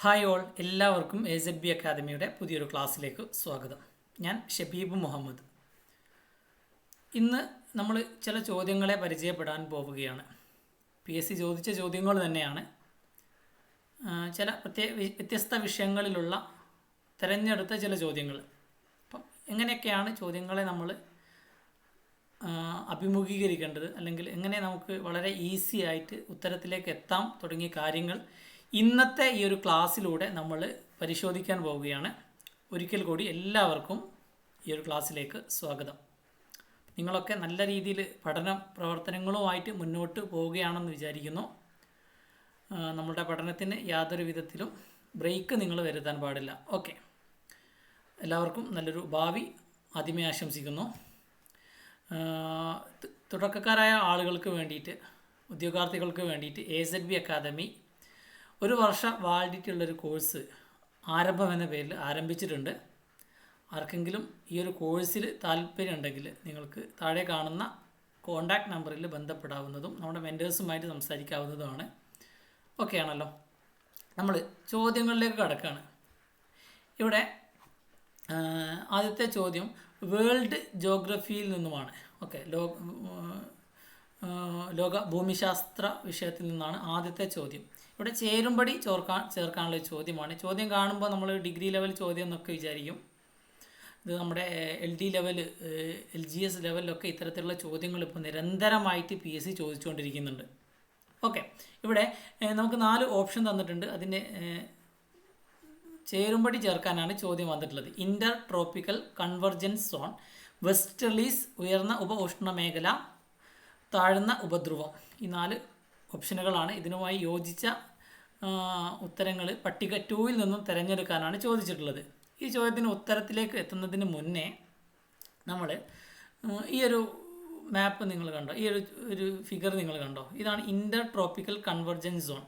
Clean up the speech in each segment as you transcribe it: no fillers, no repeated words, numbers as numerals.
Hi all, എല്ലാവർക്കും AZB അക്കാദമിയുടെ പുതിയൊരു ക്ലാസ്സിലേക്ക് സ്വാഗതം. ഞാൻ ഷബീബ് മുഹമ്മദ്. ഇന്ന് നമ്മൾ ചില ചോദ്യങ്ങളെ പരിചയപ്പെടാൻ പോവുകയാണ്. PSC ചോദിച്ച ചോദ്യങ്ങൾ തന്നെയാണ്. ചില വ്യത്യസ്ത വിഷയങ്ങളിലുള്ള തിരഞ്ഞെടുത്ത ചില ചോദ്യങ്ങൾ. അപ്പം എങ്ങനെയൊക്കെയാണ് ചോദ്യങ്ങളെ നമ്മൾ അഭിമുഖീകരിക്കേണ്ടത്, അല്ലെങ്കിൽ എങ്ങനെ നമുക്ക് വളരെ ഈസി ആയിട്ട് ഉത്തരത്തിലേക്ക് എത്താം തുടങ്ങിയ കാര്യങ്ങൾ ഇന്നത്തെ ഈ ഒരു ക്ലാസ്സിലൂടെ നമ്മൾ പരിശോധിക്കാൻ പോവുകയാണ്. ഒരിക്കൽ കൂടി എല്ലാവർക്കും ഈ ഒരു ക്ലാസ്സിലേക്ക് സ്വാഗതം. നിങ്ങളൊക്കെ നല്ല രീതിയിൽ പഠന പ്രവർത്തനങ്ങളുമായിട്ട് മുന്നോട്ട് പോവുകയാണെന്ന് വിചാരിക്കുന്നു. നമ്മളുടെ പഠനത്തിന് യാതൊരു വിധത്തിലും ബ്രേക്ക് നിങ്ങൾ വരുത്താൻ പാടില്ല. ഓക്കെ, എല്ലാവർക്കും നല്ലൊരു ഭാവി ആദ്യമേ ആശംസിക്കുന്നു. തുടക്കക്കാരായ ആളുകൾക്ക് വേണ്ടിയിട്ട്, ഉദ്യോഗാർത്ഥികൾക്ക് വേണ്ടിയിട്ട് AZB അക്കാദമി ഒരു വർഷ വാലിഡിറ്റി ഉള്ളൊരു കോഴ്സ് ആരംഭം എന്ന പേരിൽ ആരംഭിച്ചിട്ടുണ്ട്. ആർക്കെങ്കിലും ഈ ഒരു കോഴ്സിൽ താല്പര്യമുണ്ടെങ്കിൽ നിങ്ങൾക്ക് താഴെ കാണുന്ന കോൺടാക്റ്റ് നമ്പറിൽ ബന്ധപ്പെടാവുന്നതും നമ്മുടെ മെൻറ്റേഴ്സുമായിട്ട് സംസാരിക്കാവുന്നതുമാണ്. ഓക്കെ ആണല്ലോ. നമ്മൾ ചോദ്യങ്ങളിലേക്ക് കടക്കുകയാണ്. ഇവിടെ ആദ്യത്തെ ചോദ്യം വേൾഡ് ജോഗ്രഫിയിൽ നിന്നുമാണ്. ഓക്കെ, ലോക ഭൂമിശാസ്ത്ര വിഷയത്തിൽ നിന്നാണ് ആദ്യത്തെ ചോദ്യം. ഇവിടെ ചേരുംപടി ചേർക്കാനുള്ള ചോദ്യമാണ്. ചോദ്യം കാണുമ്പോൾ നമ്മൾ ഡിഗ്രി ലെവൽ ചോദ്യം എന്നൊക്കെ വിചാരിക്കും. ഇത് നമ്മുടെ LD ലെവൽ, LGS ലെവലിലൊക്കെ ഇത്തരത്തിലുള്ള ചോദ്യങ്ങൾ ഇപ്പോൾ നിരന്തരമായിട്ട് PSC ചോദിച്ചുകൊണ്ടിരിക്കുന്നുണ്ട്. ഓക്കെ, ഇവിടെ നമുക്ക് 4 ഓപ്ഷൻ തന്നിട്ടുണ്ട്. അതിൻ്റെ ചേരുംപടി ചേർക്കാനാണ് ചോദ്യം വന്നിട്ടുള്ളത്. ഇൻ്റർ ട്രോപ്പിക്കൽ കൺവർജൻസ് സോൺ, വെസ്റ്റർലീസ് ഉയർന്ന ഉപഉഷ്ണമേഖല, താഴ്ന്ന ഉപധ്രുവം. ഈ 4 ഓപ്ഷനുകളാണ്. ഇതിനുമായി യോജിച്ച ഉത്തരങ്ങൾ പട്ടിക 2-ൽ നിന്നും തിരഞ്ഞെടുക്കാനാണ് ചോദിച്ചിട്ടുള്ളത്. ഈ ചോദ്യത്തിന് ഉത്തരത്തിലേക്ക് എത്തുന്നതിന് മുന്നേ നമ്മൾ ഈ ഒരു മാപ്പ് നിങ്ങൾ കണ്ടോ, ഈ ഒരു ഫിഗർ നിങ്ങൾ കണ്ടോ? ഇതാണ് ഇൻ്റർ ട്രോപ്പിക്കൽ കൺവർജൻസ് സോൺ.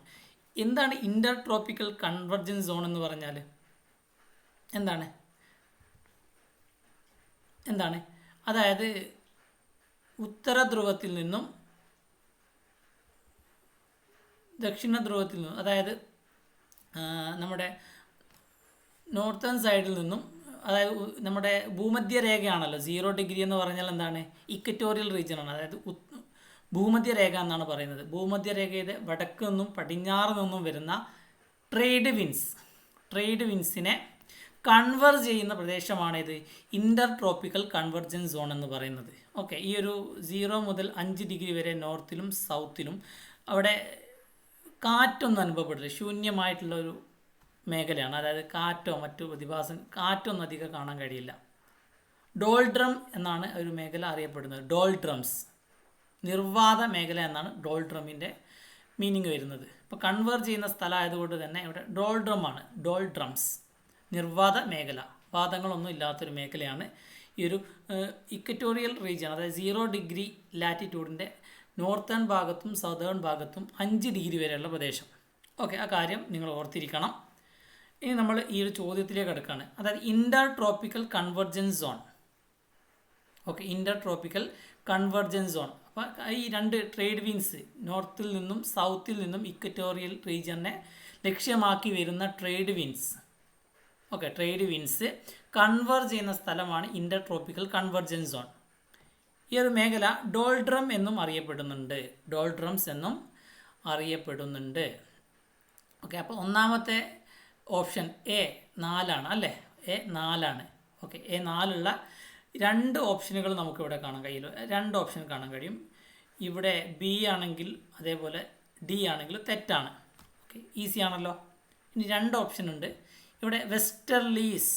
എന്താണ് ഇൻ്റർ ട്രോപ്പിക്കൽ കൺവർജൻസ് സോൺ എന്ന് പറഞ്ഞാൽ? എന്താണ് അതായത് ഉത്തര ധ്രുവത്തിൽ നിന്നും ദക്ഷിണ ധ്രുവത്തിൽ നിന്നും, അതായത് നമ്മുടെ നോർത്തേൺ സൈഡിൽ നിന്നും, അതായത് നമ്മുടെ ഭൂമധ്യരേഖയാണല്ലോ 0 ഡിഗ്രി എന്ന് പറഞ്ഞാൽ എന്താണ്? ഇക്വറ്റോറിയൽ റീജിയനാണ്. അതായത് ഭൂമധ്യരേഖ എന്നാണ് പറയുന്നത്. ഭൂമധ്യരേഖയുടെ വടക്ക് നിന്നും പടിഞ്ഞാറ് നിന്നും വരുന്ന ട്രേഡ് വിൻസിനെ കൺവേർജ് ചെയ്യുന്ന പ്രദേശമാണിത് ഇൻ്റർ ട്രോപ്പിക്കൽ കൺവർജൻസ് സോൺ എന്ന് പറയുന്നത്. ഓക്കെ, ഈ ഒരു 0 മുതൽ 5 ഡിഗ്രി വരെ നോർത്തിലും സൗത്തിലും അവിടെ കാറ്റൊന്നും അനുഭവപ്പെടില്ല. ശൂന്യമായിട്ടുള്ള ഒരു മേഖലയാണ്. അതായത് കാറ്റോ മറ്റു കാറ്റൊന്നും അധികം കാണാൻ കഴിയില്ല. ഡോൾഡ്രം എന്നാണ് ഒരു മേഖല അറിയപ്പെടുന്നത്. ഡോൾഡ്രംസ്, നിർവാത മേഖല എന്നാണ് ഡോൾഡ്രമിൻ്റെ മീനിങ് വരുന്നത്. ഇപ്പോൾ കൺവേർജ് ചെയ്യുന്ന സ്ഥലമായതുകൊണ്ട് തന്നെ ഇവിടെ ഡോൾഡ്രംസ്, നിർവാത മേഖല, വാദങ്ങളൊന്നും ഇല്ലാത്തൊരു മേഖലയാണ് ഈ ഒരു ഇക്വറ്റോറിയൽ റീജിയൻ. അതായത് 0 ഡിഗ്രി ലാറ്റിറ്റ്യൂഡിൻ്റെ നോർത്തേൺ ഭാഗത്തും സൗതേൺ ഭാഗത്തും 5 ഡിഗ്രി വരെയുള്ള പ്രദേശം. ഓക്കെ, ആ കാര്യം നിങ്ങൾ ഓർത്തിരിക്കണം. ഇനി നമ്മൾ ഈ ഒരു ചോദ്യത്തിലേക്ക് കിടക്കുകയാണ്. അതായത് ഇൻ്റർ ട്രോപ്പിക്കൽ കൺവർജൻസ് സോൺ. ഓക്കെ, ഇൻ്റർ ട്രോപ്പിക്കൽ കൺവർജൻസ് സോൺ. അപ്പോൾ ഈ 2 ട്രേഡ് വിൻസ്, നോർത്തിൽ നിന്നും സൗത്തിൽ നിന്നും ഇക്വറ്റോറിയൽ റീജിയനെ ലക്ഷ്യമാക്കി വരുന്ന ട്രേഡ് വിൻസ് കൺവേർജ് ചെയ്യുന്ന സ്ഥലമാണ് ഇൻ്റർ ട്രോപ്പിക്കൽ കൺവർജൻസ് സോൺ. ഈ ഒരു മേഖല ഡോൾഡ്രംസ് എന്നും അറിയപ്പെടുന്നുണ്ട്. ഓക്കെ, അപ്പോൾ ഒന്നാമത്തെ ഓപ്ഷൻ A4 അല്ലേ? A4. ഓക്കെ, A4 2 ഓപ്ഷനുകൾ നമുക്കിവിടെ കാണാൻ കഴിയില്ല. 2 ഓപ്ഷൻ കാണാൻ കഴിയും. ഇവിടെ B ആണെങ്കിൽ അതേപോലെ D ആണെങ്കിൽ തെറ്റാണ്. ഓക്കെ, ഈസി ആണല്ലോ. ഇനി 2 ഓപ്ഷൻ ഉണ്ട്. ഇവിടെ വെസ്റ്റർലീസ്,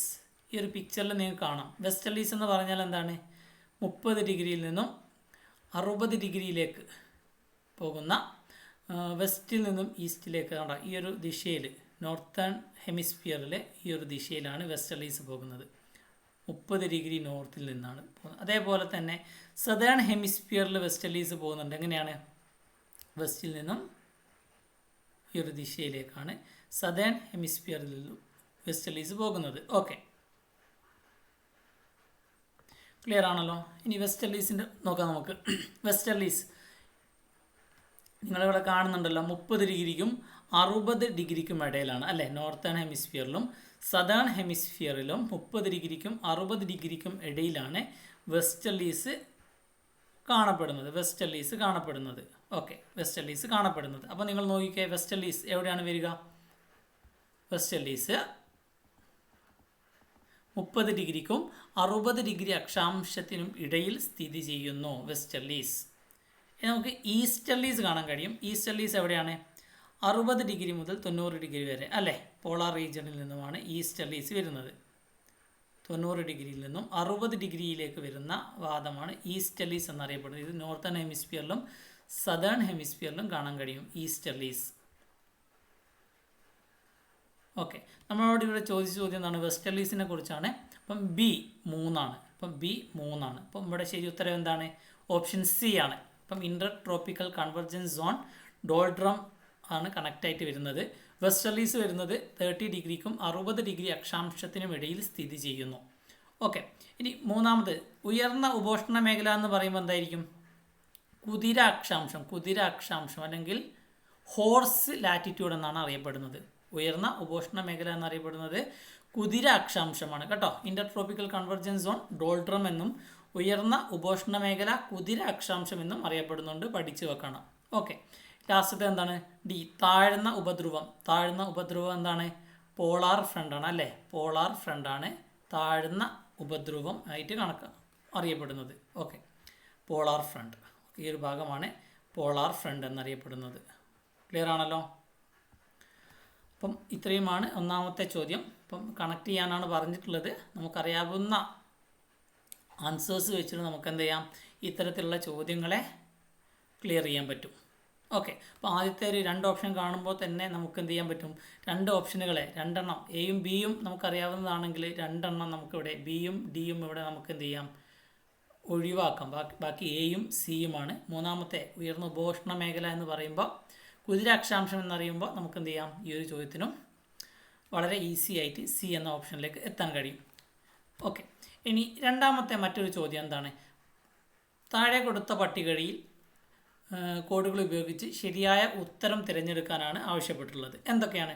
ഈ ഒരു പിക്ചറിൽ നിങ്ങൾക്ക് കാണാം. വെസ്റ്റർലീസ് എന്ന് പറഞ്ഞാൽ എന്താണ്? 30 ഡിഗ്രിയിൽ നിന്നും 60 ഡിഗ്രിയിലേക്ക് പോകുന്ന, വെസ്റ്റിൽ നിന്നും ഈസ്റ്റിലേക്ക് കണ്ട ഈ ഒരു ദിശയിൽ, നോർത്തേൺ ഹെമിസ്ഫിയറിലെ ഈ ഒരു ദിശയിലാണ് വെസ്റ്റർലീസ് പോകുന്നത്. 30 ഡിഗ്രി നോർത്തിൽ നിന്നാണ് പോകുന്നത്. അതേപോലെ തന്നെ സദേൺ ഹെമിസ്ഫിയറിൽ വെസ്റ്റർലീസ് പോകുന്നുണ്ട്. എങ്ങനെയാണ്? വെസ്റ്റിൽ നിന്നും ഈ ഒരു ദിശയിലേക്കാണ് സദേൺ ഹെമിസ്ഫിയറിൽ വെസ്റ്റർലീസ് പോകുന്നത്. ഓക്കെ, ക്ലിയർ ആണല്ലോ. ഇനി വെസ്റ്റർലീസിൻ്റെ നോക്കാം നമുക്ക്. വെസ്റ്റർലീസ് നിങ്ങളിവിടെ കാണുന്നുണ്ടല്ലോ, 30 ഡിഗ്രിക്കും 60 ഡിഗ്രിക്കും ഇടയിലാണ് അല്ലേ. നോർത്തേൺ ഹെമിസ്ഫിയറിലും സദേൺ ഹെമിസ്ഫിയറിലും 30 ഡിഗ്രിക്കും 60 ഡിഗ്രിക്കും ഇടയിലാണ് വെസ്റ്റർലീസ് കാണപ്പെടുന്നത്. ഓക്കെ, വെസ്റ്റർലീസ് കാണപ്പെടുന്നത്. അപ്പോൾ നിങ്ങൾ നോക്കിക്കേ, വെസ്റ്റർലീസ് എവിടെയാണ് വരിക? വെസ്റ്റർലീസ് 30 ഡിഗ്രിക്കും 60 ഡിഗ്രി അക്ഷാംശത്തിനും ഇടയിൽ സ്ഥിതി ചെയ്യുന്നു വെസ്റ്റർലീസ്. നമുക്ക് ഈസ്റ്റർലീസ് കാണാൻ കഴിയും. ഈസ്റ്റർലീസ് എവിടെയാണ്? 60 ഡിഗ്രി മുതൽ 90 ഡിഗ്രി വരെ അല്ലേ. പോളാർ റീജിയണിൽ നിന്നുമാണ് ഈസ്റ്റർലീസ് വരുന്നത്. 90 ഡിഗ്രിയിൽ നിന്നും 60 ഡിഗ്രിയിലേക്ക് വരുന്ന വാദമാണ് ഈസ്റ്റർലീസ് എന്നറിയപ്പെടുന്നത്. ഇത് നോർത്തേൺ ഹെമിസ്ഫിയറിലും സദേൺ ഹെമിസ്ഫിയറിലും കാണാൻ കഴിയും ഈസ്റ്റർലീസ്. ഓക്കെ, നമ്മളോട് ഇവിടെ ചോദിച്ച ചോദ്യം എന്താണ്? വെസ്റ്റർലീസിനെ കുറിച്ചാണ്. അപ്പം ബി 3 ആണ്. അപ്പം ഇവിടെ ശരി ഉത്തരം എന്താണ്? ഓപ്ഷൻ സി ആണ്. അപ്പം ഇൻ്റർ ട്രോപ്പിക്കൽ കൺവെർജൻസ് സോൺ ഡോൾഡ്രം ആണ് കണക്റ്റായിട്ട് വരുന്നത്. വെസ്റ്റർലീസ് വരുന്നത് 30 ഡിഗ്രിക്കും 60 ഡിഗ്രി അക്ഷാംശത്തിനും ഇടയിൽ സ്ഥിതി ചെയ്യുന്നു. ഓക്കെ, ഇനി മൂന്നാമത് ഉയർന്ന ഉപോഷ്ണ മേഖല എന്ന് പറയുമ്പോൾ എന്തായിരിക്കും? കുതിര അക്ഷാംശം അല്ലെങ്കിൽ ഹോഴ്സ് ലാറ്റിറ്റ്യൂഡ് എന്നാണ് അറിയപ്പെടുന്നത്. ഉയർന്ന ഉപോഷ്ണ മേഖല എന്നറിയപ്പെടുന്നത് കുതിര അക്ഷാംശമാണ് കേട്ടോ. ഇൻ്റർ ട്രോപ്പിക്കൽ കൺവെർജൻസ് സോൺ ഡോൾഡ്രം എന്നും ഉയർന്ന ഉപോഷ്ണ മേഖല കുതിര അക്ഷാംശം എന്നും അറിയപ്പെടുന്നുണ്ട്. പഠിച്ചു വെക്കണം. ഓക്കെ, ലാസ്റ്റത്തെ എന്താണ്? ഡി, താഴ്ന്ന ഉപധ്രുവം എന്താണ്? പോളാർ ഫ്രണ്ടാണ് അല്ലേ. പോളാർ ഫ്രണ്ടാണ് താഴ്ന്ന ഉപധ്രുവം ആയിട്ട് അറിയപ്പെടുന്നത്. ഓക്കെ, പോളാർ ഫ്രണ്ട്, ഈ ഒരു ഭാഗമാണ് പോളാർ ഫ്രണ്ട് എന്നറിയപ്പെടുന്നത്. ക്ലിയർ ആണല്ലോ? അപ്പം ഇത്രയുമാണ് ഒന്നാമത്തെ ചോദ്യം. അപ്പം കണക്ട് ചെയ്യാനാണ് പറഞ്ഞിട്ടുള്ളത്. നമുക്കറിയാവുന്ന ആൻസേഴ്സ് വെച്ചിട്ട് നമുക്ക് എന്ത് ചെയ്യാം? ഇത്തരത്തിലുള്ള ചോദ്യങ്ങളെ ക്ലിയർ ചെയ്യാൻ പറ്റും. ഓക്കെ, അപ്പോൾ ആദ്യത്തെ ഒരു 2 ഓപ്ഷൻ കാണുമ്പോൾ തന്നെ നമുക്ക് എന്ത് ചെയ്യാൻ പറ്റും? 2 ഓപ്ഷനുകളെ 2 എണ്ണം എയും ബിയും നമുക്കറിയാവുന്നതാണെങ്കിൽ 2 എണ്ണം നമുക്കിവിടെ ബിയും ഡിയും ഇവിടെ നമുക്ക് എന്ത് ചെയ്യാം? ഒഴിവാക്കാം. ബാക്കി എയും സിയുമാണ്. മൂന്നാമത്തെ ഉയർന്ന ഉപോഷ്ണ മേഖല എന്ന് പറയുമ്പോൾ കുതിര അക്ഷാംശം എന്നറിയുമ്പോൾ നമുക്ക് എന്ത് ചെയ്യാം? ഈ ഒരു ചോദ്യത്തിനും വളരെ ഈസി ആയിട്ട് സി എന്ന ഓപ്ഷനിലേക്ക് എത്താൻ കഴിയും. ഓക്കെ, ഇനി രണ്ടാമത്തെ മറ്റൊരു ചോദ്യം എന്താണ്? താഴെ കൊടുത്ത പട്ടികയിൽ കോഡുകൾ ഉപയോഗിച്ച് ശരിയായ ഉത്തരം തിരഞ്ഞെടുക്കാനാണ് ആവശ്യപ്പെട്ടിട്ടുള്ളത്. എന്തൊക്കെയാണ്?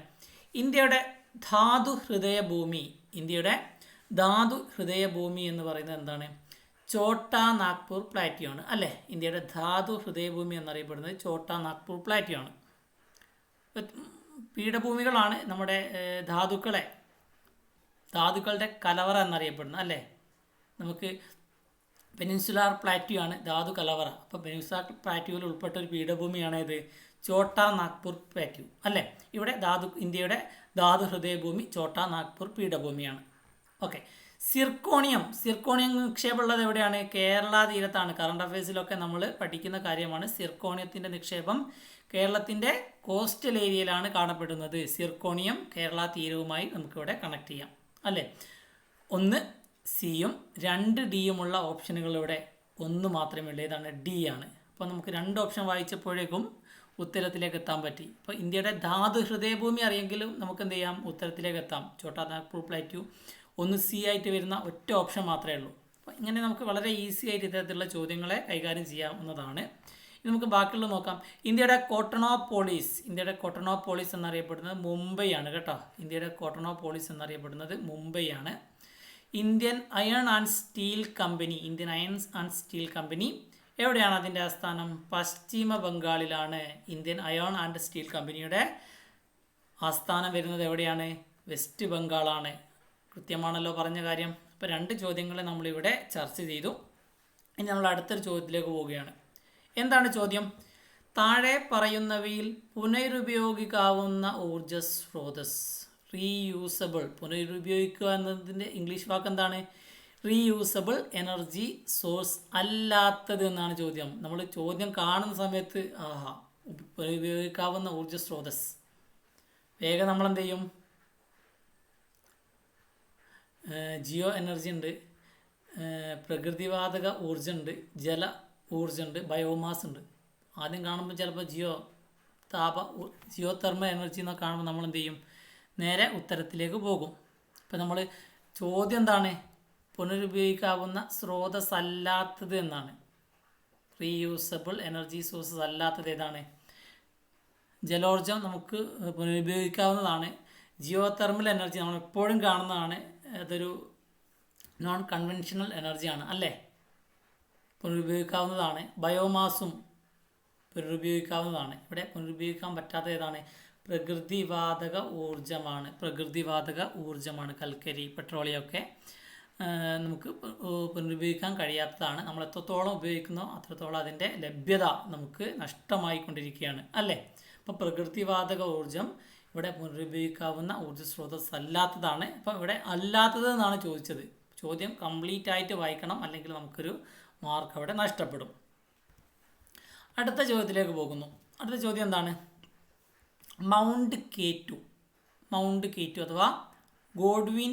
ഇന്ത്യയുടെ ധാതു ഹൃദയഭൂമി എന്ന് പറയുന്നത് എന്താണ്? ചോട്ടാ നാഗ്പൂർ പ്ലാറ്റിയോ ആണ് അല്ലേ. ഇന്ത്യയുടെ ധാതു ഹൃദയഭൂമി എന്നറിയപ്പെടുന്നത് ചോട്ടാ നാഗ്പൂർ പ്ലാറ്റിയോ ആണ്. പീഠഭൂമികളാണ് നമ്മുടെ ധാതുക്കളുടെ കലവറ എന്നറിയപ്പെടുന്നത് അല്ലേ. നമുക്ക് പെനിൻസുലാർ പ്ലാറ്റിയോ ആണ് ധാതു കലവറ. അപ്പോൾ പെനിൻസുലാർ പ്ലാറ്റിയോയിൽ ഉൾപ്പെട്ട ഒരു പീഠഭൂമിയാണ് ഇത് ചോട്ടാ നാഗ്പൂർ പ്ലാറ്റിയോ അല്ലേ. ഇവിടെ ഇന്ത്യയുടെ ധാതു ഹൃദയഭൂമി ചോട്ടാ നാഗ്പൂർ പീഠഭൂമിയാണ്. ഓക്കെ, സിർക്കോണിയം നിക്ഷേപമുള്ളത് എവിടെയാണ്? കേരള തീരത്താണ്. കറണ്ട് അഫയേഴ്സിലൊക്കെ നമ്മൾ പഠിക്കുന്ന കാര്യമാണ്. സിർക്കോണിയത്തിൻ്റെ നിക്ഷേപം കേരളത്തിൻ്റെ കോസ്റ്റൽ ഏരിയയിലാണ് കാണപ്പെടുന്നത്. സിർക്കോണിയം കേരള തീരവുമായി നമുക്കിവിടെ കണക്ട് ചെയ്യാം അല്ലേ. 1 സിയും 2 ഡിയുമുള്ള ഓപ്ഷനുകളിവിടെ 1 മാത്രമേ ഉള്ളൂ. ഏതാണ്? ഡി ആണ്. അപ്പോൾ നമുക്ക് 2 ഓപ്ഷൻ വായിച്ചപ്പോഴേക്കും ഉത്തരത്തിലേക്ക് എത്താൻ പറ്റി. അപ്പോൾ ഇന്ത്യയുടെ ധാതു ഹൃദയഭൂമി അറിയെങ്കിലും നമുക്ക് എന്ത് ചെയ്യാം? ഉത്തരത്തിലേക്ക് എത്താം. ചോട്ടാ നാഗ്പൂർ പ്ലാറ്റ്യൂ 1 സി ആയിട്ട് വരുന്ന ഒറ്റ ഓപ്ഷൻ മാത്രമേ ഉള്ളൂ. അപ്പോൾ ഇങ്ങനെ നമുക്ക് വളരെ ഈസി ആയിട്ട് ഇത്തരത്തിലുള്ള ചോദ്യങ്ങളെ കൈകാര്യം ചെയ്യാവുന്നതാണ്. ഇനി നമുക്ക് ബാക്കിയുള്ളത് നോക്കാം. ഇന്ത്യയുടെ കോട്ടണോപോളിസ് എന്നറിയപ്പെടുന്നത് മുംബൈ ആണ് കേട്ടോ. ഇന്ത്യയുടെ കോട്ടണോപോളിസ് എന്നറിയപ്പെടുന്നത് മുംബൈ ആണ്. Indian iron and steel company എവിടെയാണ് അതിൻ്റെ ആസ്ഥാനം? പശ്ചിമ ബംഗാളിലാണ്. ഇന്ത്യൻ അയൺ ആൻഡ് സ്റ്റീൽ കമ്പനിയുടെ ആസ്ഥാനം വരുന്നത് എവിടെയാണ്? വെസ്റ്റ് ബംഗാളാണ്. കൃത്യമാണല്ലോ പറഞ്ഞ കാര്യം. അപ്പോൾ 2 ചോദ്യങ്ങളെ നമ്മളിവിടെ ചർച്ച ചെയ്തു. ഇനി നമ്മൾ അടുത്തൊരു ചോദ്യത്തിലേക്ക് പോവുകയാണ്. എന്താണ് ചോദ്യം? താഴെ പറയുന്നവയിൽ പുനരുപയോഗിക്കാവുന്ന ഊർജ സ്രോതസ് റീയൂസബിൾ. പുനരുപയോഗിക്കുക എന്നതിൻ്റെ ഇംഗ്ലീഷ് വാക്ക് എന്താണ്? റീയൂസബിൾ എനർജി സോഴ്സ് അല്ലാത്തത് എന്നാണ് ചോദ്യം. നമ്മൾ ചോദ്യം കാണുന്ന സമയത്ത് പുനരുപയോഗിക്കാവുന്ന ഊർജ സ്രോതസ് വേഗം നമ്മൾ എന്ത് ചെയ്യും? ജിയോ എനർജി ഉണ്ട്, പ്രകൃതിവാതക ഊർജ്ജമുണ്ട്, ജല ഊർജ്ജമുണ്ട്, ബയോമാസ് ഉണ്ട്. ആദ്യം കാണുമ്പോൾ ചിലപ്പോൾ ജിയോ തെർമൽ എനർജി എന്നൊക്കെ കാണുമ്പോൾ നമ്മൾ എന്ത് ചെയ്യും? നേരെ ഉത്തരത്തിലേക്ക് പോകും. ഇപ്പം നമ്മൾ ചോദ്യം എന്താണ്? പുനരുപയോഗിക്കാവുന്ന സ്രോതസ് അല്ലാത്തത് എന്നാണ്. റീയൂസബിൾ എനർജി സോഴ്സസ് അല്ലാത്തത് ഏതാണ്? ജലോർജം നമുക്ക് പുനരുപയോഗിക്കാവുന്നതാണ്. ജിയോ തെർമൽ എനർജി നമ്മൾ എപ്പോഴും കാണുന്നതാണ്. അതൊരു നോൺ കൺവെൻഷണൽ എനർജിയാണ് അല്ലേ, പുനരുപയോഗിക്കാവുന്നതാണ്. ബയോമാസും പുനരുപയോഗിക്കാവുന്നതാണ്. ഇവിടെ പുനരുപയോഗിക്കാൻ പറ്റാത്ത ഏതാണ്? പ്രകൃതിവാതക ഊർജ്ജമാണ്. കൽക്കരി, പെട്രോളിയം ഒക്കെ നമുക്ക് പുനരുപയോഗിക്കാൻ കഴിയാത്തതാണ്. നമ്മൾ എത്രത്തോളം ഉപയോഗിക്കുന്നോ അത്രത്തോളം അതിൻ്റെ ലഭ്യത നമുക്ക് നഷ്ടമായിക്കൊണ്ടിരിക്കുകയാണ് അല്ലേ. അപ്പോൾ പ്രകൃതിവാതക ഊർജ്ജം ഇവിടെ പുനരുപയോഗിക്കാവുന്ന ഊർജ്ജ സ്രോതസ് അല്ലാത്തതാണ്. അപ്പോൾ ഇവിടെ അല്ലാത്തത് എന്നാണ് ചോദിച്ചത്. ചോദ്യം കംപ്ലീറ്റ് ആയിട്ട് വായിക്കണം, അല്ലെങ്കിൽ നമുക്കൊരു മാർക്ക് അവിടെ നഷ്ടപ്പെടും. അടുത്ത ചോദ്യത്തിലേക്ക് പോകുന്നു. അടുത്ത ചോദ്യം എന്താണ്? മൗണ്ട് കെ2 അഥവാ ഗോഡ്വിൻ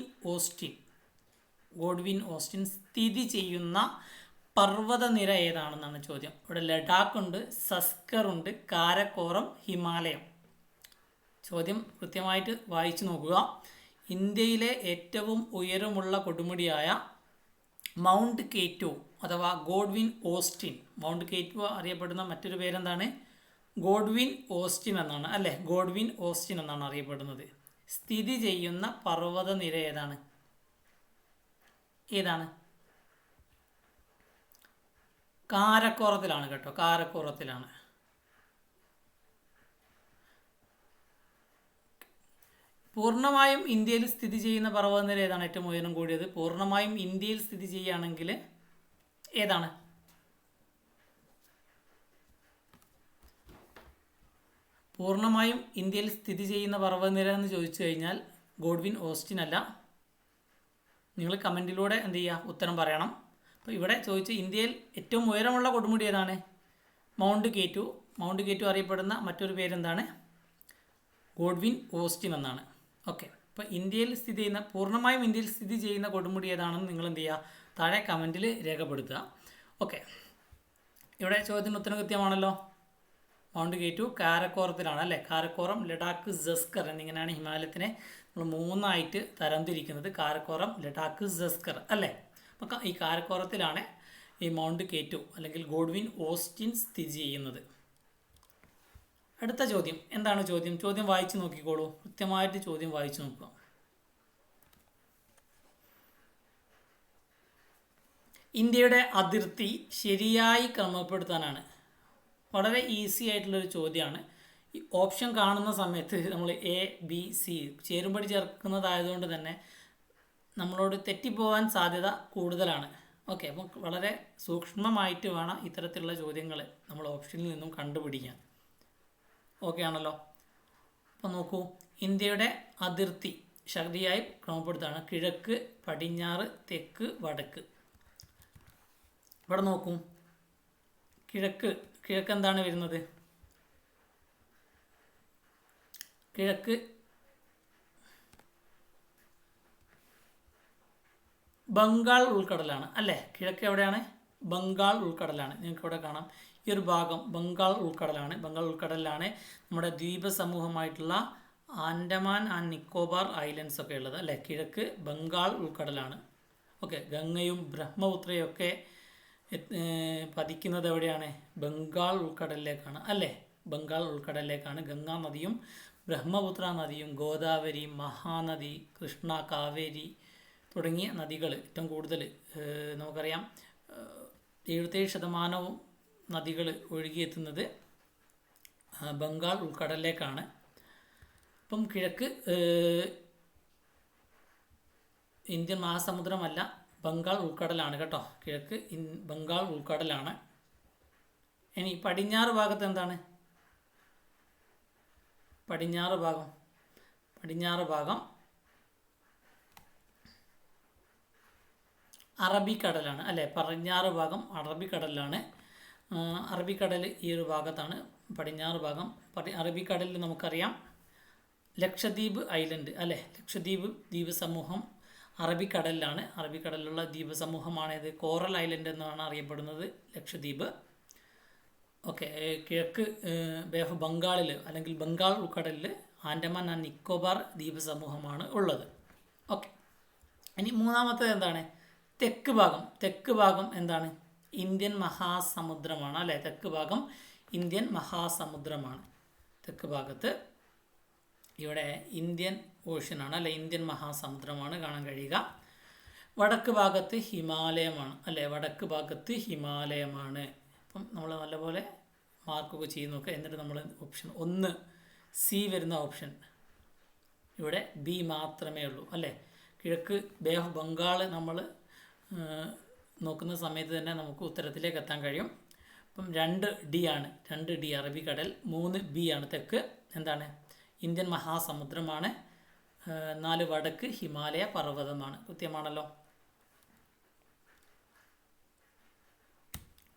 ഓസ്റ്റിൻ സ്ഥിതി ചെയ്യുന്ന പർവ്വതനിര ഏതാണെന്നാണ് ചോദ്യം. ഇവിടെ ലഡാക്ക് ഉണ്ട്, സസ്കർ ഉണ്ട്, കാരക്കോറം, ഹിമാലയം. ചോദ്യം കൃത്യമായിട്ട് വായിച്ചു നോക്കുക. ഇന്ത്യയിലെ ഏറ്റവും ഉയരമുള്ള കൊടുമുടിയായ മൗണ്ട് കെ2 അഥവാ ഗോഡ്വിൻ ഓസ്റ്റിൻ, മൗണ്ട് കെ2 അറിയപ്പെടുന്ന മറ്റൊരു പേരെന്താണ്? ഗോഡ്വിൻ ഓസ്റ്റിൻ എന്നാണ് അല്ലേ. ഗോഡ്വിൻ ഓസ്റ്റിൻ എന്നാണ് അറിയപ്പെടുന്നത്. സ്ഥിതി ചെയ്യുന്ന പർവ്വതനിര ഏതാണ്? കാരക്കോറത്തിലാണ് കേട്ടോ, കാരക്കോറത്തിലാണ്. പൂർണ്ണമായും ഇന്ത്യയിൽ സ്ഥിതി ചെയ്യുന്ന പർവ്വതനിര ഏതാണ്? ഏറ്റവും ഉയരം കൂടിയത് പൂർണ്ണമായും ഇന്ത്യയിൽ സ്ഥിതി ചെയ്യുകയാണെങ്കിൽ ഏതാണ്? പൂർണ്ണമായും ഇന്ത്യയിൽ സ്ഥിതി ചെയ്യുന്ന പർവ്വതനിര എന്ന് ചോദിച്ചു കഴിഞ്ഞാൽ ഗോഡ്വിൻ ഓസ്റ്റിൻ അല്ല. നിങ്ങൾ കമൻറ്റിലൂടെ എന്ത് ചെയ്യുക, ഉത്തരം പറയണം. അപ്പോൾ ഇവിടെ ചോദിച്ച ഇന്ത്യയിൽ ഏറ്റവും ഉയരമുള്ള കൊടുമുടി ഏതാണ്? മൗണ്ട് കെ2 അറിയപ്പെടുന്ന മറ്റൊരു പേരെന്താണ്? ഗോഡ്വിൻ ഓസ്റ്റിൻ എന്നാണ്. ഓക്കെ, അപ്പോൾ പൂർണ്ണമായും ഇന്ത്യയിൽ സ്ഥിതി ചെയ്യുന്ന കൊടുമുടി ഏതാണെന്ന് നിങ്ങൾ എന്ത് ചെയ്യുക, താഴെ കമൻറ്റിൽ രേഖപ്പെടുത്തുക. ഓക്കെ, ഇവിടെ ചോദ്യത്തിന് ഉത്തരം കൃത്യമാണല്ലോ. മൗണ്ട് കെ2 കാരക്കോറത്തിലാണ് അല്ലേ. കാരക്കോറം, ലഡാക്ക്, സസ്കർ എന്നിങ്ങനെയാണ് ഹിമാലയത്തിനെ നമ്മൾ 3ആയിട്ട് തരംതിരിക്കുന്നത്. കാരക്കോറം, ലഡാക്ക്, സസ്കർ അല്ലേ. അപ്പോൾ ഈ കാരക്കോറത്തിലാണ് ഈ മൗണ്ട് കെ2 അല്ലെങ്കിൽ ഗോഡ്വിൻ ഓസ്റ്റിൻ സ്ഥിതി ചെയ്യുന്നത്. അടുത്ത ചോദ്യം എന്താണ്? ചോദ്യം വായിച്ചു നോക്കിക്കോളൂ. കൃത്യമായിട്ട് ചോദ്യം വായിച്ചു നോക്കുക. ഇന്ത്യയുടെ അതിർത്തി ശരിയായി ക്രമപ്പെടുത്താനാണ്. വളരെ ഈസി ആയിട്ടുള്ളൊരു ചോദ്യമാണ്. ഈ ഓപ്ഷൻ കാണുന്ന സമയത്ത് നമ്മൾ ABC ചേരുംപടി ചേർക്കുന്നതായതുകൊണ്ട് തന്നെ നമ്മളോട് തെറ്റിപ്പോകാൻ സാധ്യത കൂടുതലാണ്. ഓക്കെ, അപ്പം വളരെ സൂക്ഷ്മമായിട്ട് വേണം ഇത്തരത്തിലുള്ള ചോദ്യങ്ങൾ നമ്മൾ ഓപ്ഷനിൽ നിന്നും കണ്ടുപിടിക്കാൻ. ഓക്കെ ആണല്ലോ. അപ്പോൾ നോക്കൂ, ഇന്ത്യയുടെ അതിർത്തി ശരിയായി ക്രമപ്പെടുത്താണ്. കിഴക്ക്, പടിഞ്ഞാറ്, തെക്ക്, വടക്ക്. ഇവിടെ നോക്കൂ, കിഴക്ക് എന്താണ് വരുന്നത്? കിഴക്ക് ബംഗാൾ ഉൾക്കടലാണ് അല്ലേ. കിഴക്ക് എവിടെയാണ്? ബംഗാൾ ഉൾക്കടലാണ്. നിങ്ങൾക്ക് ഇവിടെ കാണാം, ഈ ഒരു ഭാഗം ബംഗാൾ ഉൾക്കടലാണ്. ബംഗാൾ ഉൾക്കടലിലാണ് നമ്മുടെ ദ്വീപ സമൂഹമായിട്ടുള്ള ആൻഡമാൻ ആൻഡ് നിക്കോബാർ ഐലൻഡ്സ് ഒക്കെ ഉള്ളത് അല്ലേ. കിഴക്ക് ബംഗാൾ ഉൾക്കടലാണ്. ഓക്കെ, ഗംഗയും ബ്രഹ്മപുത്രയും ഒക്കെ പതിക്കുന്നത് എവിടെയാണ്? ബംഗാൾ ഉൾക്കടലിലേക്കാണ് അല്ലേ. ബംഗാൾ ഉൾക്കടലിലേക്കാണ് ഗംഗാ നദിയും ബ്രഹ്മപുത്ര നദിയും ഗോദാവരി, മഹാനദി, കൃഷ്ണ, കാവേരി തുടങ്ങിയ നദികൾ ഏറ്റവും കൂടുതൽ നമുക്കറിയാം 77% നദികൾ ഒഴുകിയെത്തുന്നത് ബംഗാൾ ഉൾക്കടലിലേക്കാണ്. അപ്പം കിഴക്ക് ഇന്ത്യൻ മഹാസമുദ്രമല്ല, ബംഗാൾ ഉൾക്കടലാണ് കേട്ടോ. കിഴക്ക് ബംഗാൾ ഉൾക്കടലാണ്. ഇനി പടിഞ്ഞാറ് ഭാഗത്ത് എന്താണ്? പടിഞ്ഞാറ് ഭാഗം അറബിക്കടലാണ് അല്ലേ. പടിഞ്ഞാറ് ഭാഗം അറബിക്കടലിലാണ്. അറബിക്കടൽ ഈ ഒരു ഭാഗത്താണ് പടിഞ്ഞാറ് ഭാഗം. അറബിക്കടലിൽ നമുക്കറിയാം ലക്ഷദ്വീപ് ഐലൻഡ് അല്ലേ. ലക്ഷദ്വീപ് ദ്വീപ് സമൂഹം അറബിക്കടലിലാണ്. അറബിക്കടലിലുള്ള ദ്വീപ സമൂഹമാണിത്. കോറൽ ഐലൻഡ് എന്നാണ് അറിയപ്പെടുന്നത് ലക്ഷദ്വീപ്. ഓക്കെ, കിഴക്ക് ബേ ഓഫ് ബംഗാളിൽ അല്ലെങ്കിൽ ബംഗാൾ ഉൾക്കടലിൽ ആൻഡമാൻ ആൻഡ് നിക്കോബാർ ദ്വീപ സമൂഹമാണ് ഉള്ളത്. ഓക്കെ, ഇനി മൂന്നാമത്തേത് എന്താണ്? തെക്ക് ഭാഗം എന്താണ്? ഇന്ത്യൻ മഹാസമുദ്രമാണ് അല്ലേ. തെക്ക് ഭാഗം ഇന്ത്യൻ മഹാസമുദ്രമാണ്. തെക്ക് ഭാഗത്ത് ഇവിടെ ഇന്ത്യൻ ഓഷ്യനാണ് അല്ലെ, ഇന്ത്യൻ മഹാസമുദ്രമാണ് കാണാൻ കഴിയുക. വടക്ക് ഭാഗത്ത് ഹിമാലയമാണ് അല്ലെ, വടക്ക് ഭാഗത്ത് ഹിമാലയമാണ്. അപ്പം നമ്മൾ നല്ലപോലെ മാർക്കൊക്കെ ചെയ്ത് നോക്കുക. എന്നിട്ട് നമ്മൾ ഓപ്ഷൻ 1 സി വരുന്ന ഓപ്ഷൻ, ഇവിടെ ബി മാത്രമേ ഉള്ളൂ അല്ലേ. കിഴക്ക് ബേ ഓഫ് ബംഗാൾ നമ്മൾ നോക്കുന്ന സമയത്ത് തന്നെ നമുക്ക് ഉത്തരത്തിലേക്ക് എത്താൻ കഴിയും. അപ്പം 2 ഡി ആണ്, 2 ഡി അറബിക്കടൽ, 3 ബി ആണ് തെക്ക് എന്താണ് ഇന്ത്യൻ മഹാസമുദ്രമാണ്, 4 വടക്ക് ഹിമാലയ പർവ്വതമാണ്. കൃത്യമാണല്ലോ.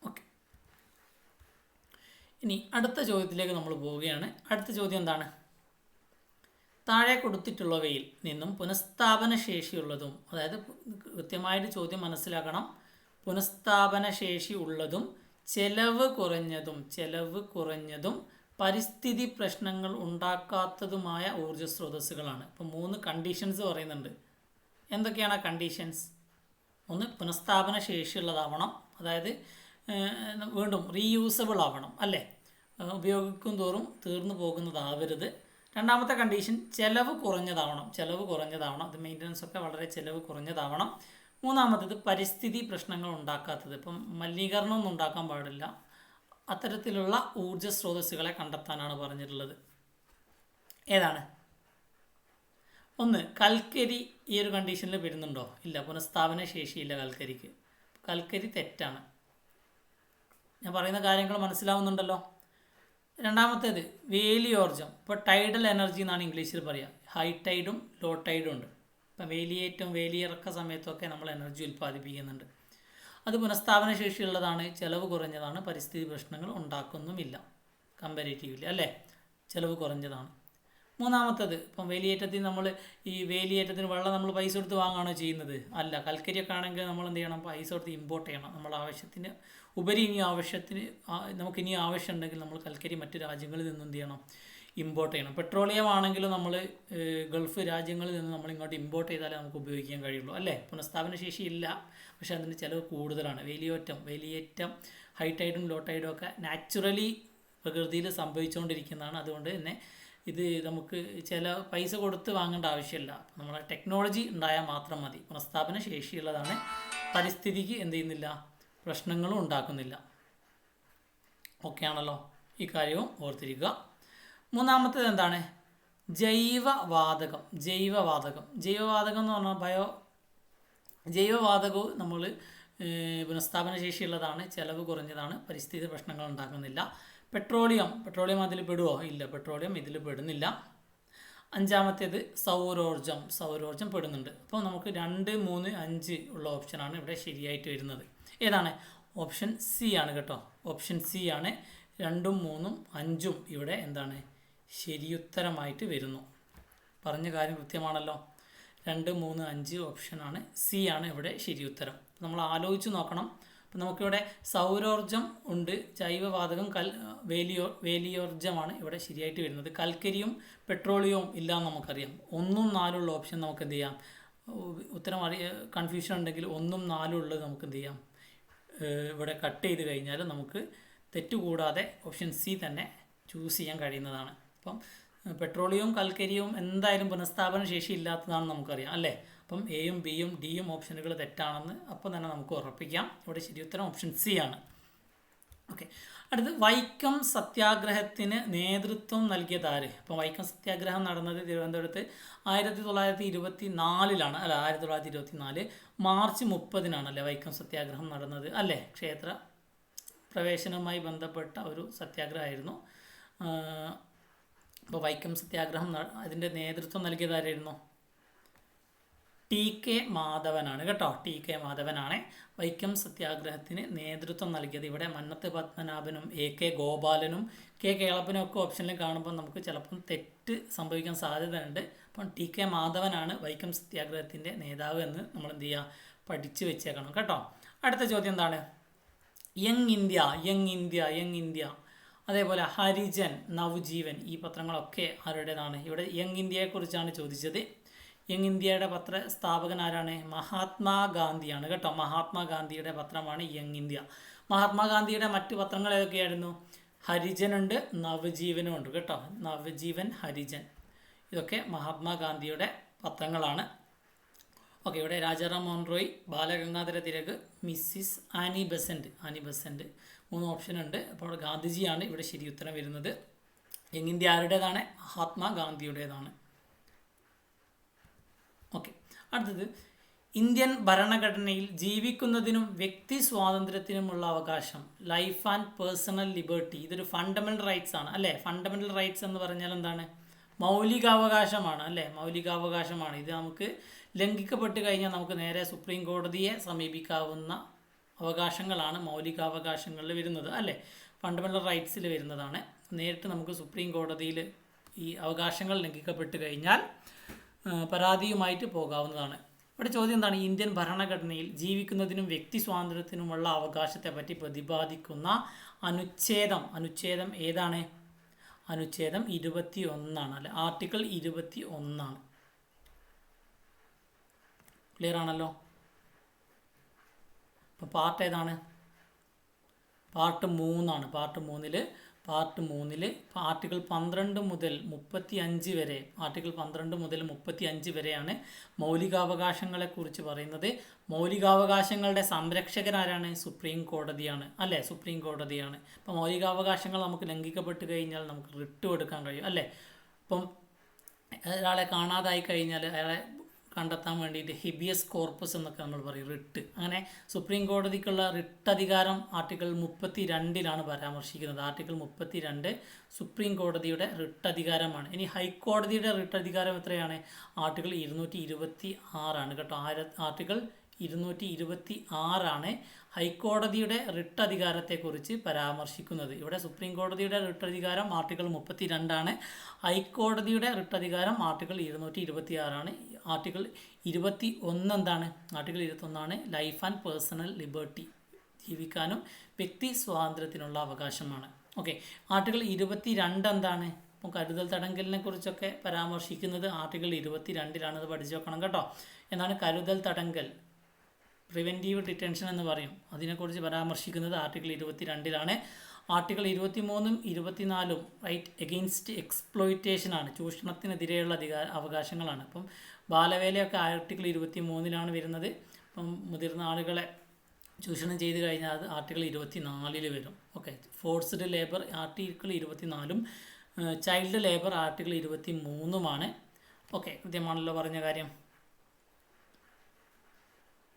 ഓക്കെ, ഇനി അടുത്ത ചോദ്യത്തിലേക്ക് നമ്മൾ പോവുകയാണ്. അടുത്ത ചോദ്യം എന്താണ്? താഴെ കൊടുത്തിട്ടുള്ളവയിൽ നിന്നും പുനഃസ്ഥാപന ശേഷിയുള്ളതും, അതായത് കൃത്യമായിട്ട് ചോദ്യം മനസ്സിലാക്കണം, പുനഃസ്ഥാപന ശേഷി ഉള്ളതും ചെലവ് കുറഞ്ഞതും പരിസ്ഥിതി പ്രശ്നങ്ങൾ ഉണ്ടാക്കാത്തതുമായ ഊർജ്ജ സ്രോതസ്സുകളാണ്. ഇപ്പം 3 കണ്ടീഷൻസ് പറയുന്നുണ്ട്. എന്തൊക്കെയാണ് ആ കണ്ടീഷൻസ്? 1, പുനഃസ്ഥാപന ശേഷിയുള്ളതാവണം, അതായത് വീണ്ടും റീയൂസബിൾ ആവണം അല്ലേ, ഉപയോഗിക്കും തോറും തീർന്നു പോകുന്നതാവരുത്. രണ്ടാമത്തെ കണ്ടീഷൻ ചെലവ് കുറഞ്ഞതാവണം, അത് മെയിൻ്റനൻസ് ഒക്കെ വളരെ ചെലവ് കുറഞ്ഞതാവണം. മൂന്നാമത്തേത് പരിസ്ഥിതി പ്രശ്നങ്ങൾ ഉണ്ടാക്കാത്തത്, ഇപ്പം മലിനീകരണമൊന്നും ഉണ്ടാക്കാൻ പാടില്ല, അത്തരത്തിലുള്ള ഊർജ്ജ സ്രോതസ്സുകളെ കണ്ടെത്താനാണ് പറഞ്ഞിട്ടുള്ളത്. ഏതാണ്? 1, കൽക്കരി ഈ ഒരു കണ്ടീഷനിൽ വരുന്നുണ്ടോ? ഇല്ല, പുനഃസ്ഥാപന ശേഷിയില്ല കൽക്കരിക്ക്. കൽക്കരി തെറ്റാണ്. ഞാൻ പറയുന്ന കാര്യങ്ങൾ മനസ്സിലാവുന്നുണ്ടല്ലോ. രണ്ടാമത്തേത് വേലിയോർജ്ജം. ഇപ്പോൾ ടൈഡൽ എനർജി എന്നാണ് ഇംഗ്ലീഷിൽ പറയുക. ഹൈ ടൈഡും ലോ ടൈഡും ഉണ്ട്. ഇപ്പം വേലിയേറ്റം വേലിയിറക്ക സമയത്തൊക്കെ നമ്മൾ എനർജി ഉൽപ്പാദിപ്പിക്കുന്നുണ്ട്. അത് പുനഃസ്ഥാപന ശേഷിയുള്ളതാണ്, ചിലവ് കുറഞ്ഞതാണ്, പരിസ്ഥിതി പ്രശ്നങ്ങൾ ഉണ്ടാക്കുന്നുമില്ല കമ്പാരിറ്റീവ്ലി അല്ലേ, ചിലവ് കുറഞ്ഞതാണ്. മൂന്നാമത്തേത്, ഇപ്പം വേലിയേറ്റത്തിന് നമ്മൾ ഈ വേലിയേറ്റത്തിന് വെള്ളം നമ്മൾ പൈസ കൊടുത്ത് വാങ്ങുകയാണോ ചെയ്യുന്നത്? അല്ല. കൽക്കരിയൊക്കെ ആണെങ്കിൽ നമ്മൾ എന്ത് ചെയ്യണം? പൈസ കൊടുത്ത് ഇമ്പോർട്ട് ചെയ്യണം. നമ്മുടെ ആവശ്യത്തിന് ഉപരി നമുക്കിനി ആവശ്യമുണ്ടെങ്കിൽ നമ്മൾ കൽക്കരി മറ്റു രാജ്യങ്ങളിൽ നിന്ന് എന്ത് ചെയ്യണം? ഇമ്പോർട്ട് ചെയ്യണം. പെട്രോളിയം ആണെങ്കിലും നമ്മൾ ഗൾഫ് രാജ്യങ്ങളിൽ നിന്ന് നമ്മൾ ഇങ്ങോട്ട് ഇമ്പോർട്ട് ചെയ്താലേ നമുക്ക് ഉപയോഗിക്കാൻ കഴിയുള്ളൂ അല്ലേ. പുനഃസ്ഥാപന ശേഷി ഇല്ല, പക്ഷേ അതിന് ചിലവ് കൂടുതലാണ്. വേലിയേറ്റം ഹൈ ടൈഡും ലോ ടൈഡും ഒക്കെ നാച്ചുറലി പ്രകൃതിയിൽ സംഭവിച്ചുകൊണ്ടിരിക്കുന്നതാണ്. അതുകൊണ്ട് തന്നെ ഇത് നമുക്ക് ചില പൈസ കൊടുത്ത് വാങ്ങേണ്ട ആവശ്യമില്ല. നമ്മളെ ടെക്നോളജി ഉണ്ടായാൽ മാത്രം മതി. പുനഃസ്ഥാപന ശേഷിയുള്ളതാണ്, പരിസ്ഥിതിക്ക് എന്ത് ചെയ്യുന്നില്ല, പ്രശ്നങ്ങളും ഉണ്ടാക്കുന്നില്ല. ഓക്കെ ആണല്ലോ, ഈ കാര്യവും ഓർത്തിരിക്കുക. മൂന്നാമത്തേത് എന്താണ്? ജൈവവാതകം എന്ന് പറഞ്ഞാൽ ജൈവവാതകവും നമ്മൾ പുനഃസ്ഥാപന ശേഷിയുള്ളതാണ്, ചിലവ് കുറഞ്ഞതാണ്, പരിസ്ഥിതി പ്രശ്നങ്ങൾ ഉണ്ടാക്കുന്നില്ല. പെട്രോളിയം അതിൽ പെടുമോ? ഇല്ല, പെട്രോളിയം ഇതിൽ പെടുന്നില്ല. അഞ്ചാമത്തേത് സൗരോർജ്ജം പെടുന്നുണ്ട്. അപ്പോൾ നമുക്ക് 2, 3, 5 ഉള്ള ഓപ്ഷനാണ് ഇവിടെ ശരിയായിട്ട് വരുന്നത്. ഏതാണ്? ഓപ്ഷൻ സി ആണ് കേട്ടോ. ഓപ്ഷൻ സി ആണ്. 2, 3, 5 ഇവിടെ എന്താണ് ശരിയുത്തരമായിട്ട് വരുന്നു. പറഞ്ഞ കാര്യം കൃത്യമാണല്ലോ. 2, 3, 5 ഓപ്ഷനാണ്, സി ആണ് ഇവിടെ ശരിയുത്തരം. നമ്മൾ ആലോചിച്ച് നോക്കണം. അപ്പം നമുക്കിവിടെ സൗരോർജ്ജം ഉണ്ട്, ജൈവവാതകം വേലിയോർജ്ജമാണ് ഇവിടെ ശരിയായിട്ട് വരുന്നത്. കൽക്കരിയും പെട്രോളിയവും ഇല്ലയെന്ന് നമുക്കറിയാം. 1, 4 ഉള്ള ഓപ്ഷൻ നമുക്ക് എന്ത് ചെയ്യാം? ഉത്തരം കൺഫ്യൂഷൻ ഉണ്ടെങ്കിൽ 1, 4 ഉള്ളത് നമുക്ക് എന്ത് ചെയ്യാം? ഇവിടെ കട്ട് ചെയ്ത് കഴിഞ്ഞാൽ നമുക്ക് തെറ്റുകൂടാതെ ഓപ്ഷൻ സി തന്നെ ചൂസ് ചെയ്യാൻ കഴിയുന്നതാണ്. അപ്പം പെട്രോളിയവും കൽക്കരിയും എന്തായാലും പുനഃസ്ഥാപന ശേഷി ഇല്ലാത്തതാണെന്ന് നമുക്കറിയാം അല്ലേ. അപ്പം എയും ബിയും ഡിയും ഓപ്ഷനുകൾ തെറ്റാണെന്ന് അപ്പം തന്നെ നമുക്ക് ഉറപ്പിക്കാം. ഇവിടെ ശരിയുത്തരം ഓപ്ഷൻ സി ആണ്. ഓക്കെ, അടുത്ത് വൈക്കം സത്യാഗ്രഹത്തിന് നേതൃത്വം നൽകിയത് ആര്? അപ്പം വൈക്കം സത്യാഗ്രഹം നടന്നത് തിരുവനന്തപുരത്ത് 1924 അല്ല, 1924 മാർച്ച് 30 അല്ലേ വൈക്കം സത്യാഗ്രഹം നടന്നത് അല്ലേ. ക്ഷേത്ര പ്രവേശനവുമായി ബന്ധപ്പെട്ട ഒരു സത്യാഗ്രഹമായിരുന്നു. അപ്പോൾ വൈക്കം സത്യാഗ്രഹം അതിൻ്റെ നേതൃത്വം നൽകിയതാരായിരുന്നു? ടി.കെ. മാധവനാണ് കേട്ടോ. ടി.കെ. മാധവനാണ് വൈക്കം സത്യാഗ്രഹത്തിന് നേതൃത്വം നൽകിയത്. ഇവിടെ മന്നത്ത് പത്മനാഭനും എ.കെ. ഗോപാലനും കെ. കേളപ്പനും ഒക്കെ ഓപ്ഷനിൽ കാണുമ്പോൾ നമുക്ക് ചിലപ്പം തെറ്റ് സംഭവിക്കാൻ സാധ്യതയുണ്ട്. അപ്പം ടി.കെ. മാധവനാണ് വൈക്കം സത്യാഗ്രഹത്തിൻ്റെ നേതാവ് എന്ന് നമ്മൾ എന്ത് ചെയ്യുക? പഠിച്ചു വെച്ചേക്കണം കേട്ടോ. അടുത്ത ചോദ്യം എന്താണ്? യങ് ഇന്ത്യ അതേപോലെ ഹരിജൻ, നവജീവൻ ഈ പത്രങ്ങളൊക്കെ ആരുടേതാണ്? ഇവിടെ യങ് ഇന്ത്യയെക്കുറിച്ചാണ് ചോദിച്ചത്. യങ് ഇന്ത്യയുടെ പത്ര സ്ഥാപകൻ ആരാണ്? മഹാത്മാഗാന്ധിയാണ് കേട്ടോ. മഹാത്മാഗാന്ധിയുടെ പത്രമാണ് യങ് ഇന്ത്യ. മഹാത്മാഗാന്ധിയുടെ മറ്റു പത്രങ്ങൾ ഏതൊക്കെയായിരുന്നു? ഹരിജനുണ്ട്, നവജീവനുമുണ്ട് കേട്ടോ. നവജീവൻ, ഹരിജൻ, ഇതൊക്കെ മഹാത്മാഗാന്ധിയുടെ പത്രങ്ങളാണ്. ഓക്കെ, ഇവിടെ Rajaram Mohan Roy, Balagangadhara Tilak, Mrs Annie Besant 3 option ഉണ്ട്. അപ്പോൾ ഗാന്ധിജിയാണ് ഇവിടെ ശരി ഉത്തരം വരുന്നത്. യങ് ഇന്ത്യ ആരുടേതാണ്? മഹാത്മാഗാന്ധിയുടേതാണ്. ഓക്കെ, അടുത്തത് ഇന്ത്യൻ ഭരണഘടനയിൽ ജീവിക്കുന്നതിനും വ്യക്തി സ്വാതന്ത്ര്യത്തിനുമുള്ള അവകാശം, ലൈഫ് ആൻഡ് പേഴ്സണൽ ലിബർട്ടി, ഇതൊരു ഫണ്ടമെൻ്റൽ റൈറ്റ്സ് ആണ് അല്ലേ. ഫണ്ടമെൻ്റൽ റൈറ്റ്സ് എന്ന് പറഞ്ഞാൽ എന്താണ്? മൗലികാവകാശമാണ് അല്ലേ, മൗലികാവകാശമാണ്. ഇത് നമുക്ക് ലംഘിക്കപ്പെട്ട് കഴിഞ്ഞാൽ നമുക്ക് നേരെ സുപ്രീം കോടതിയെ സമീപിക്കാവുന്ന അവകാശങ്ങളാണ് മൗലികാവകാശങ്ങളിൽ വരുന്നത് അല്ലേ. ഫണ്ടമെൻ്റൽ റൈറ്റ്സിൽ വരുന്നതാണ്. നേരിട്ട് നമുക്ക് സുപ്രീം കോടതിയിൽ ഈ അവകാശങ്ങൾ ലംഘിക്കപ്പെട്ട് കഴിഞ്ഞാൽ പരാതിയുമായിട്ട് പോകാവുന്നതാണ്. ഇവിടെ ചോദ്യം എന്താണ്? ഇന്ത്യൻ ഭരണഘടനയിൽ ജീവിക്കുന്നതിനും വ്യക്തി സ്വാതന്ത്ര്യത്തിനുമുള്ള അവകാശത്തെ പറ്റി പ്രതിപാദിക്കുന്ന അനുച്ഛേദം ഏതാണ്? അനുച്ഛേദം 21 അല്ലെ, ആർട്ടിക്കിൾ 21. ക്ലിയർ ആണല്ലോ. അപ്പോൾ പാർട്ട് ഏതാണ്? പാർട്ട് 3 പാർട്ട് 3 ആർട്ടിക്കിൾ 12 മുതൽ 35 വരെ, ആർട്ടിക്കിൾ 12 മുതൽ 35 വരെയാണ് മൗലികാവകാശങ്ങളെക്കുറിച്ച് പറയുന്നത്. മൗലികാവകാശങ്ങളുടെ സംരക്ഷകനാരാണ്? സുപ്രീം കോടതിയാണ് അല്ലേ, സുപ്രീം കോടതിയാണ്. അപ്പോൾ മൗലികാവകാശങ്ങൾ നമുക്ക് ലംഘിക്കപ്പെട്ട് കഴിഞ്ഞാൽ നമുക്ക് റിട്ട് എടുക്കാൻ കഴിയും അല്ലേ. അപ്പം ഒരാളെ കാണാതായി കഴിഞ്ഞാൽ അയാളെ കണ്ടെത്താൻ വേണ്ടിയിട്ട് ഹിബിയസ് കോർപ്പസ് എന്നൊക്കെ നമ്മൾ പറയും, റിട്ട്. അങ്ങനെ സുപ്രീം കോടതിക്കുള്ള റിട്ട് അധികാരം ആർട്ടിക്കിൾ 32 പരാമർശിക്കുന്നത്. ആർട്ടിക്കിൾ 32 സുപ്രീം കോടതിയുടെ റിട്ട് അധികാരമാണ്. ഇനി ഹൈക്കോടതിയുടെ റിട്ട് അധികാരം എത്രയാണ്? ആർട്ടിക്കിൾ 226 കേട്ടോ. ആർട്ടിക്കിൾ 226 ഹൈക്കോടതിയുടെ റിട്ട് അധികാരത്തെക്കുറിച്ച് പരാമർശിക്കുന്നത്. ഇവിടെ സുപ്രീം കോടതിയുടെ റിട്ട് അധികാരം ആർട്ടിക്കിൾ 32, ഹൈക്കോടതിയുടെ റിട്ട് അധികാരം ആർട്ടിക്കിൾ 226. ആർട്ടിക്കിൾ 21 എന്താണ്? Article 21 life and personal liberty, ജീവിക്കാനും വ്യക്തി സ്വാതന്ത്ര്യത്തിനുള്ള അവകാശമാണ്. ഓക്കെ, ആർട്ടിക്കിൾ 22 എന്താണ്? അപ്പോൾ കരുതൽ തടങ്കലിനെ കുറിച്ചൊക്കെ പരാമർശിക്കുന്നത് ആർട്ടിക്കിൾ 22. അത് പഠിച്ചു വെക്കണം കേട്ടോ. എന്താണ് കരുതൽ തടങ്കൽ? പ്രിവെൻറ്റീവ് ഡിറ്റൻഷൻ എന്ന് പറയും. അതിനെക്കുറിച്ച് പരാമർശിക്കുന്നത് ആർട്ടിക്കിൾ 22. ആർട്ടിക്കിൾ 23 24 റൈറ്റ് എഗെയിൻസ്റ്റ് എക്സ്പ്ലോയിറ്റേഷനാണ്, ചൂഷണത്തിനെതിരെയുള്ള അവകാശങ്ങളാണ്. അപ്പം ബാലവേലയൊക്കെ ആർട്ടിക്കിൾ 23 വരുന്നത്. അപ്പം മുതിർന്ന ആളുകളെ ചൂഷണം ചെയ്ത് കഴിഞ്ഞാൽ അത് ആർട്ടിക്കിൾ 24 വരും. Okay, forced labour article 24, child labour article 23. Okay, കൃത്യമാണല്ലോ പറഞ്ഞ കാര്യം.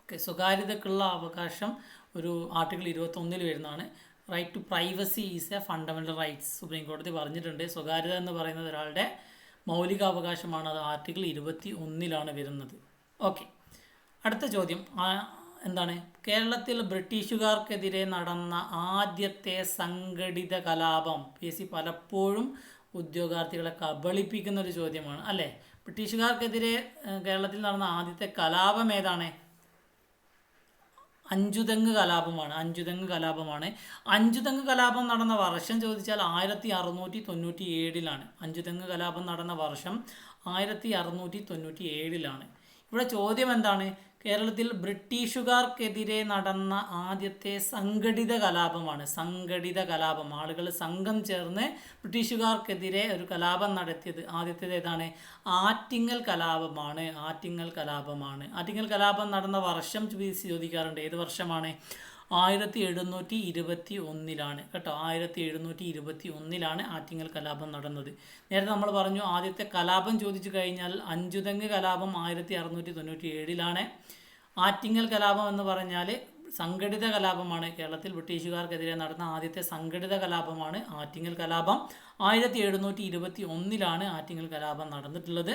ഓക്കെ, സ്വകാര്യതക്കുള്ള അവകാശം ഒരു ആർട്ടിക്കിൾ 21 വരുന്നതാണ്. Right to privacy is a fundamental rights, supreme കോടതി പറഞ്ഞിട്ടുണ്ട്. സ്വകാര്യത എന്ന് പറയുന്നത് ഒരാളുടെ മൗലികാവകാശമാണ്. അത് ആർട്ടിക്കിൾ 21 വരുന്നത്. ഓക്കെ, അടുത്ത ചോദ്യം എന്താണ്? കേരളത്തിൽ ബ്രിട്ടീഷുകാർക്കെതിരെ നടന്ന ആദ്യത്തെ സംഘടിത കലാപം. PSC പലപ്പോഴും ഉദ്യോഗാർത്ഥികളെ കബളിപ്പിക്കുന്ന ഒരു ചോദ്യമാണ് അല്ലേ. ബ്രിട്ടീഷുകാർക്കെതിരെ കേരളത്തിൽ നടന്ന ആദ്യത്തെ കലാപം ഏതാണ്? അഞ്ചുതെങ്ങ് കലാപമാണ്. അഞ്ചുതെങ്ങ് കലാപം നടന്ന വർഷം ചോദിച്ചാൽ 1697. അഞ്ചുതെങ്ങ് കലാപം നടന്ന വർഷം 1697. ഇവിടെ ചോദ്യം എന്താണ്? കേരളത്തിൽ ബ്രിട്ടീഷുകാർക്കെതിരെ നടന്ന ആദ്യത്തെ സംഘടിത കലാപമാണ്. സംഘടിത കലാപം, ആളുകൾ സംഘം ചേർന്ന് ബ്രിട്ടീഷുകാർക്കെതിരെ ഒരു കലാപം നടത്തിയത് ആദ്യത്തേത് ഏതാണ്? ആറ്റിങ്ങൽ കലാപമാണ്. ആറ്റിങ്ങൽ കലാപം നടന്ന വർഷം ചോദിക്കാറുണ്ട്. ഏത് വർഷമാണ്? 1721 കേട്ടോ. 1721 ആറ്റിങ്ങൽ കലാപം നടന്നത്. നേരത്തെ നമ്മൾ പറഞ്ഞു ആദ്യത്തെ കലാപം ചോദിച്ചു കഴിഞ്ഞാൽ അഞ്ചുതെങ്ങ് കലാപം 1697. ആറ്റിങ്ങൽ കലാപം എന്ന് പറഞ്ഞാൽ സംഘടിത കലാപമാണ്. കേരളത്തിൽ ബ്രിട്ടീഷുകാർക്കെതിരെ നടന്ന ആദ്യത്തെ സംഘടിത കലാപമാണ് ആറ്റിങ്ങൽ കലാപം. 1721 ആറ്റിങ്ങൽ കലാപം നടന്നിട്ടുള്ളത്.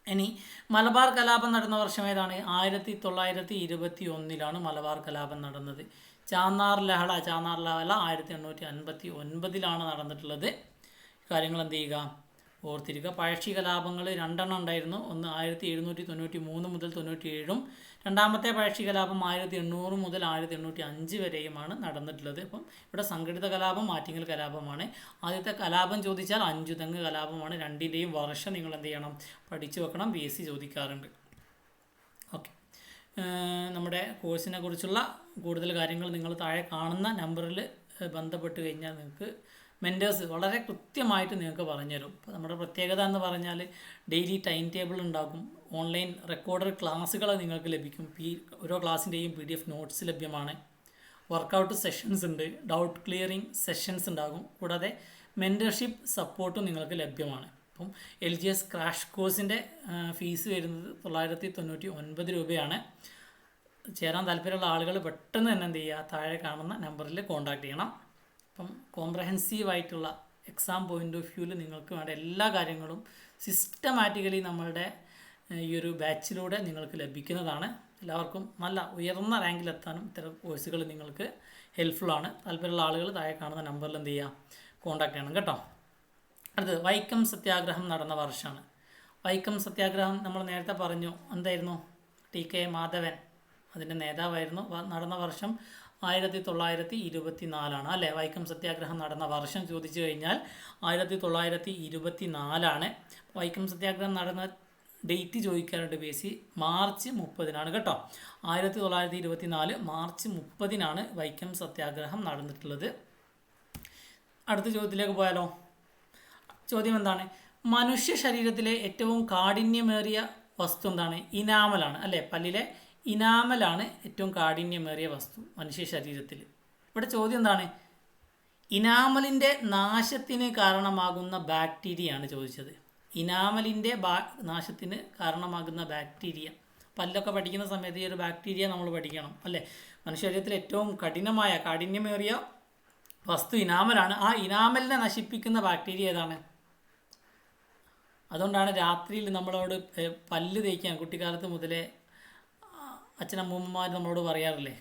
ഇനി മലബാർ കലാപം നടന്ന വർഷം ഏതാണ്? 1921 മലബാർ കലാപം നടന്നത്. ചാന്നാർ ലഹള 1859 നടന്നിട്ടുള്ളത്. കാര്യങ്ങൾ എന്ത് ചെയ്യുക? ഓർത്തിരിക്കുക. പഴശ്ശി കലാപങ്ങൾ 2 ഉണ്ടായിരുന്നു. ഒന്ന് 1793 മുതൽ 97, രണ്ടാമത്തെ പഴശ്ശി കലാപം 1800 മുതൽ 1805 വരെയുമാണ് നടന്നിട്ടുള്ളത്. അപ്പം ഇവിടെ സംഘടിത കലാപം ആറ്റിങ്ങൽ കലാപമാണ്. ആദ്യത്തെ കലാപം ചോദിച്ചാൽ അഞ്ചുതെങ്ങ് കലാപമാണ്. രണ്ടിൻ്റെയും വർഷം നിങ്ങൾ എന്ത് ചെയ്യണം? പഠിച്ചു വെക്കണം. PSC ചോദിക്കാറുണ്ട്. ഓക്കെ, നമ്മുടെ കോഴ്സിനെ കുറിച്ചുള്ള കൂടുതൽ കാര്യങ്ങൾ നിങ്ങൾ താഴെ കാണുന്ന നമ്പറിൽ ബന്ധപ്പെട്ട് കഴിഞ്ഞാൽ നിങ്ങൾക്ക് മെൻറ്റേഴ്സ് വളരെ കൃത്യമായിട്ട് നിങ്ങൾക്ക് പറഞ്ഞുതരും. അപ്പോൾ നമ്മുടെ പ്രത്യേകത എന്ന് പറഞ്ഞാൽ ഡെയിലി ടൈം ടേബിൾ ഉണ്ടാകും, ഓൺലൈൻ റെക്കോർഡഡ് ക്ലാസ്സുകൾ നിങ്ങൾക്ക് ലഭിക്കും, ഓരോ ക്ലാസ്സിൻ്റെയും PDF നോട്ട്സ് ലഭ്യമാണ്, വർക്കൗട്ട് സെഷൻസ് ഉണ്ട്, ഡൗട്ട് ക്ലിയറിംഗ് സെഷൻസ് ഉണ്ടാകും, കൂടാതെ മെൻറ്റർഷിപ്പ് സപ്പോർട്ടും നിങ്ങൾക്ക് ലഭ്യമാണ്. അപ്പം LGS ക്രാഷ് കോഴ്സിൻ്റെ ഫീസ് വരുന്നത് 999 രൂപയാണ്. ചേരാൻ താല്പര്യമുള്ള ആളുകൾ പെട്ടെന്ന് തന്നെ എന്ത് ചെയ്യുക, താഴെ കാണുന്ന നമ്പറിൽ കോൺടാക്ട് ചെയ്യണം. അപ്പം കോംപ്രഹെൻസീവായിട്ടുള്ള എക്സാം പോയിൻ്റ് ഓഫ് വ്യൂവിൽ നിങ്ങൾക്ക് വേണ്ട എല്ലാ കാര്യങ്ങളും സിസ്റ്റമാറ്റിക്കലി നമ്മളുടെ ഈ ഒരു ബാച്ചിലൂടെ നിങ്ങൾക്ക് ലഭിക്കുന്നതാണ്. എല്ലാവർക്കും നല്ല ഉയർന്ന റാങ്കിലെത്താനും ഇത്തരം കോഴ്സുകൾ നിങ്ങൾക്ക് ഹെൽപ്ഫുള്ളാണ്. താല്പര്യമുള്ള ആളുകൾ താഴെ കാണുന്ന നമ്പറിൽ എന്ത് ചെയ്യുക, കോൺടാക്ട് ചെയ്യണം കേട്ടോ. അടുത്തത് വൈക്കം സത്യാഗ്രഹം നടന്ന വർഷമാണ്. വൈക്കം സത്യാഗ്രഹം നമ്മൾ നേരത്തെ പറഞ്ഞു, എന്തായിരുന്നു? TK മാധവൻ അതിൻ്റെ നേതാവായിരുന്നു. നടന്ന വർഷം 1924 അല്ലേ? വൈക്കം സത്യാഗ്രഹം നടന്ന വർഷം ചോദിച്ചു കഴിഞ്ഞാൽ 1924. വൈക്കം സത്യാഗ്രഹം നടന്ന ഡേറ്റ് ചോദിക്കാറുണ്ട് മാർച്ച് 30 കേട്ടോ. 1924 മാർച്ച് 30 വൈക്കം സത്യാഗ്രഹം നടന്നിട്ടുള്ളത്. അടുത്ത ചോദ്യത്തിലേക്ക് പോയാലോ. ചോദ്യം എന്താണ്? മനുഷ്യ ശരീരത്തിലെ ഏറ്റവും കാഠിന്യമേറിയ വസ്തു എന്താണ്? ഇനാമലാണ് അല്ലേ? പല്ലിലെ ഇനാമലാണ് ഏറ്റവും കാഠിന്യമേറിയ വസ്തു മനുഷ്യ ശരീരത്തിൽ. ഇവിടെ ചോദ്യം എന്താണ്? ഇനാമലിൻ്റെ നാശത്തിന് കാരണമാകുന്ന ബാക്ടീരിയയാണ് ചോദിച്ചത്. ഇനാമലിൻ്റെ നാശത്തിന് കാരണമാകുന്ന ബാക്ടീരിയ. പല്ലൊക്കെ പഠിക്കുന്ന സമയത്ത് ഈ ഒരു ബാക്ടീരിയ നമ്മൾ പഠിക്കണം അല്ലേ? മനുഷ്യ ശരീരത്തിലെ ഏറ്റവും കാഠിന്യമേറിയ വസ്തു ഇനാമലാണ്. ആ ഇനാമലിനെ നശിപ്പിക്കുന്ന ബാക്ടീരിയ ഏതാണ്? അതുകൊണ്ടാണ് രാത്രിയിൽ നമ്മളോട് പല്ല് തേക്കാൻ കുട്ടിക്കാലത്ത് മുതലേ അച്ഛനമ്മൂമ്മമാർ നമ്മളോട് പറയാറില്ലേ,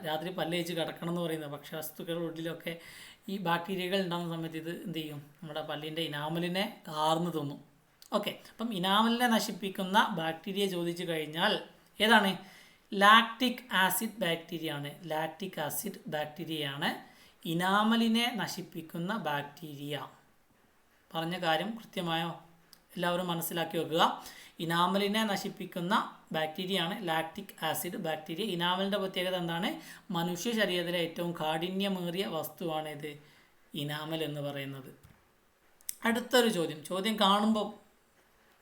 രാത്രി പല്ല് തേച്ച് കിടക്കണം എന്ന് പറയുന്നത്. ഭക്ഷ്യവസ്തുക്കളുടെ ഉള്ളിലൊക്കെ ഈ ബാക്ടീരിയകൾ ഉണ്ടാകുന്ന സമയത്ത് ഇത് എന്ത് ചെയ്യും? നമ്മുടെ പല്ലിൻ്റെ ഇനാമലിനെ കാർന്നു തിന്നും. ഓക്കെ, അപ്പം ഇനാമലിനെ നശിപ്പിക്കുന്ന ബാക്ടീരിയ ചോദിച്ചു കഴിഞ്ഞാൽ ഏതാണ്? ലാക്റ്റിക് ആസിഡ് ബാക്ടീരിയയാണ്. ലാക്റ്റിക് ആസിഡ് ബാക്ടീരിയയാണ് ഇനാമലിനെ നശിപ്പിക്കുന്ന ബാക്ടീരിയ. പറഞ്ഞ കാര്യം കൃത്യമായോ? എല്ലാവരും മനസ്സിലാക്കി വെക്കുക. ഇനാമലിനെ നശിപ്പിക്കുന്ന ബാക്ടീരിയയാണ് ലാക്റ്റിക് ആസിഡ് ബാക്ടീരിയ. ഇനാമലിൻ്റെ പ്രത്യേകത എന്താണ്? മനുഷ്യ ശരീരത്തിലെ ഏറ്റവും കാഠിന്യമേറിയ വസ്തുവാണ് ഇത് ഇനാമൽ എന്ന് പറയുന്നത്. അടുത്തൊരു ചോദ്യം കാണുമ്പോൾ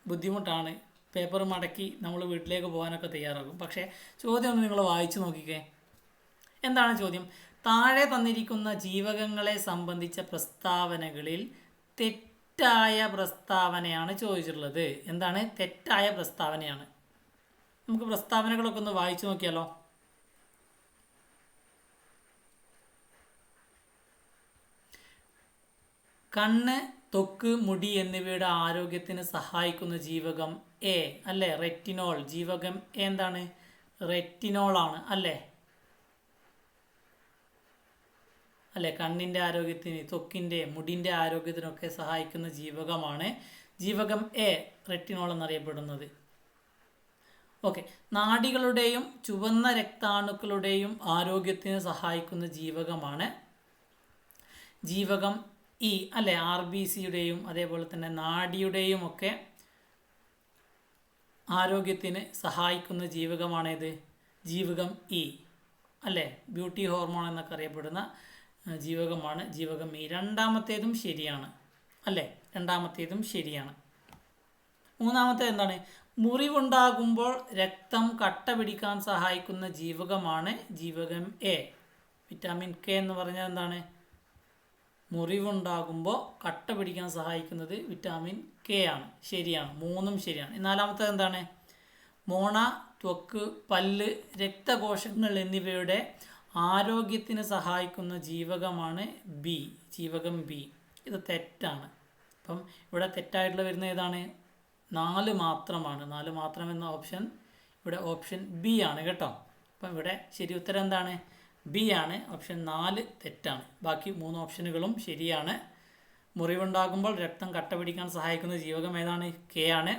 ബുദ്ധിമുട്ടാണ്. പേപ്പർ മടക്കി നമ്മൾ വീട്ടിലേക്ക് പോകാനൊക്കെ തയ്യാറാകും. പക്ഷേ ചോദ്യം ഒന്ന് നിങ്ങൾ വായിച്ചു നോക്കിക്കേ. എന്താണ് ചോദ്യം? താഴെ തന്നിരിക്കുന്ന ജീവകങ്ങളെ സംബന്ധിച്ച പ്രസ്താവനകളിൽ തെറ്റായ പ്രസ്താവനയാണ് ചോദിച്ചിട്ടുള്ളത്. എന്താണ്? തെറ്റായ പ്രസ്താവനയാണ്. നമുക്ക് പ്രസ്താവനകളൊക്കെ ഒന്ന് വായിച്ചു നോക്കിയാലോ. കണ്ണ്, ത്വക്ക്, മുടി എന്നിവയുടെ ആരോഗ്യത്തിന് സഹായിക്കുന്ന ജീവകം എ അല്ലേ? റെറ്റിനോൾ. ജീവകം എ എന്താണ്? റെറ്റിനോളാണ് അല്ലേ? കണ്ണിൻ്റെ ആരോഗ്യത്തിന്, ത്വക്കിൻ്റെ, മുടിൻ്റെ ആരോഗ്യത്തിനൊക്കെ സഹായിക്കുന്ന ജീവകമാണ് ജീവകം എ, റെറ്റിനോൾ എന്നറിയപ്പെടുന്നത്. ഓക്കെ, നാഡികളുടെയും ചുവന്ന രക്താണുക്കളുടെയും ആരോഗ്യത്തിന് സഹായിക്കുന്ന ജീവകമാണ് ജീവകം ഇ അല്ലേ? RBCയുടെയും അതേപോലെ തന്നെ നാഡിയുടെയും ഒക്കെ ആരോഗ്യത്തിന് സഹായിക്കുന്ന ജീവകമാണേത്? ജീവകം ഇ അല്ലേ? ബ്യൂട്ടി ഹോർമോൺ എന്നൊക്കെ അറിയപ്പെടുന്ന ജീവകമാണ് ജീവകം ഇ. രണ്ടാമത്തേതും ശരിയാണ് അല്ലേ? രണ്ടാമത്തേതും ശരിയാണ്. മൂന്നാമത്തേത് എന്താണ്? മുറിവുണ്ടാകുമ്പോൾ രക്തം കട്ട പിടിക്കാൻ സഹായിക്കുന്ന ജീവകമാണ് ജീവകം എ. വിറ്റാമിൻ കെ എന്ന് പറഞ്ഞാൽ എന്താണ്? മുറിവുണ്ടാകുമ്പോൾ കട്ട പിടിക്കാൻ സഹായിക്കുന്നത് വിറ്റാമിൻ കെ ആണ്. ശരിയാണ്, മൂന്നും ശരിയാണ്. നാലാമത്തേത് എന്താണ്? മോണ, ത്വക്ക്, പല്ല്, രക്തകോശങ്ങൾ എന്നിവയുടെ ആരോഗ്യത്തിന് സഹായിക്കുന്ന ജീവകമാണ് ബി, ജീവകം ബി. ഇത് തെറ്റാണ്. അപ്പം ഇവിടെ തെറ്റായിട്ടുള്ള വരുന്ന ഏതാണ്? 4 മാത്രമാണ്. 4 മാത്രം എന്ന ഓപ്ഷൻ ഇവിടെ ഓപ്ഷൻ ബി ആണ് കേട്ടോ. അപ്പം ഇവിടെ ശരി ഉത്തരം എന്താണ്? ബി ആണ്. ഓപ്ഷൻ 4 തെറ്റാണ്. ബാക്കി 3 ഓപ്ഷനുകളും ശരിയാണ്. മുറിവുണ്ടാകുമ്പോൾ രക്തം കട്ട പിടിക്കാൻ സഹായിക്കുന്ന ജീവകം ഏതാണ്? കെ ആണ്.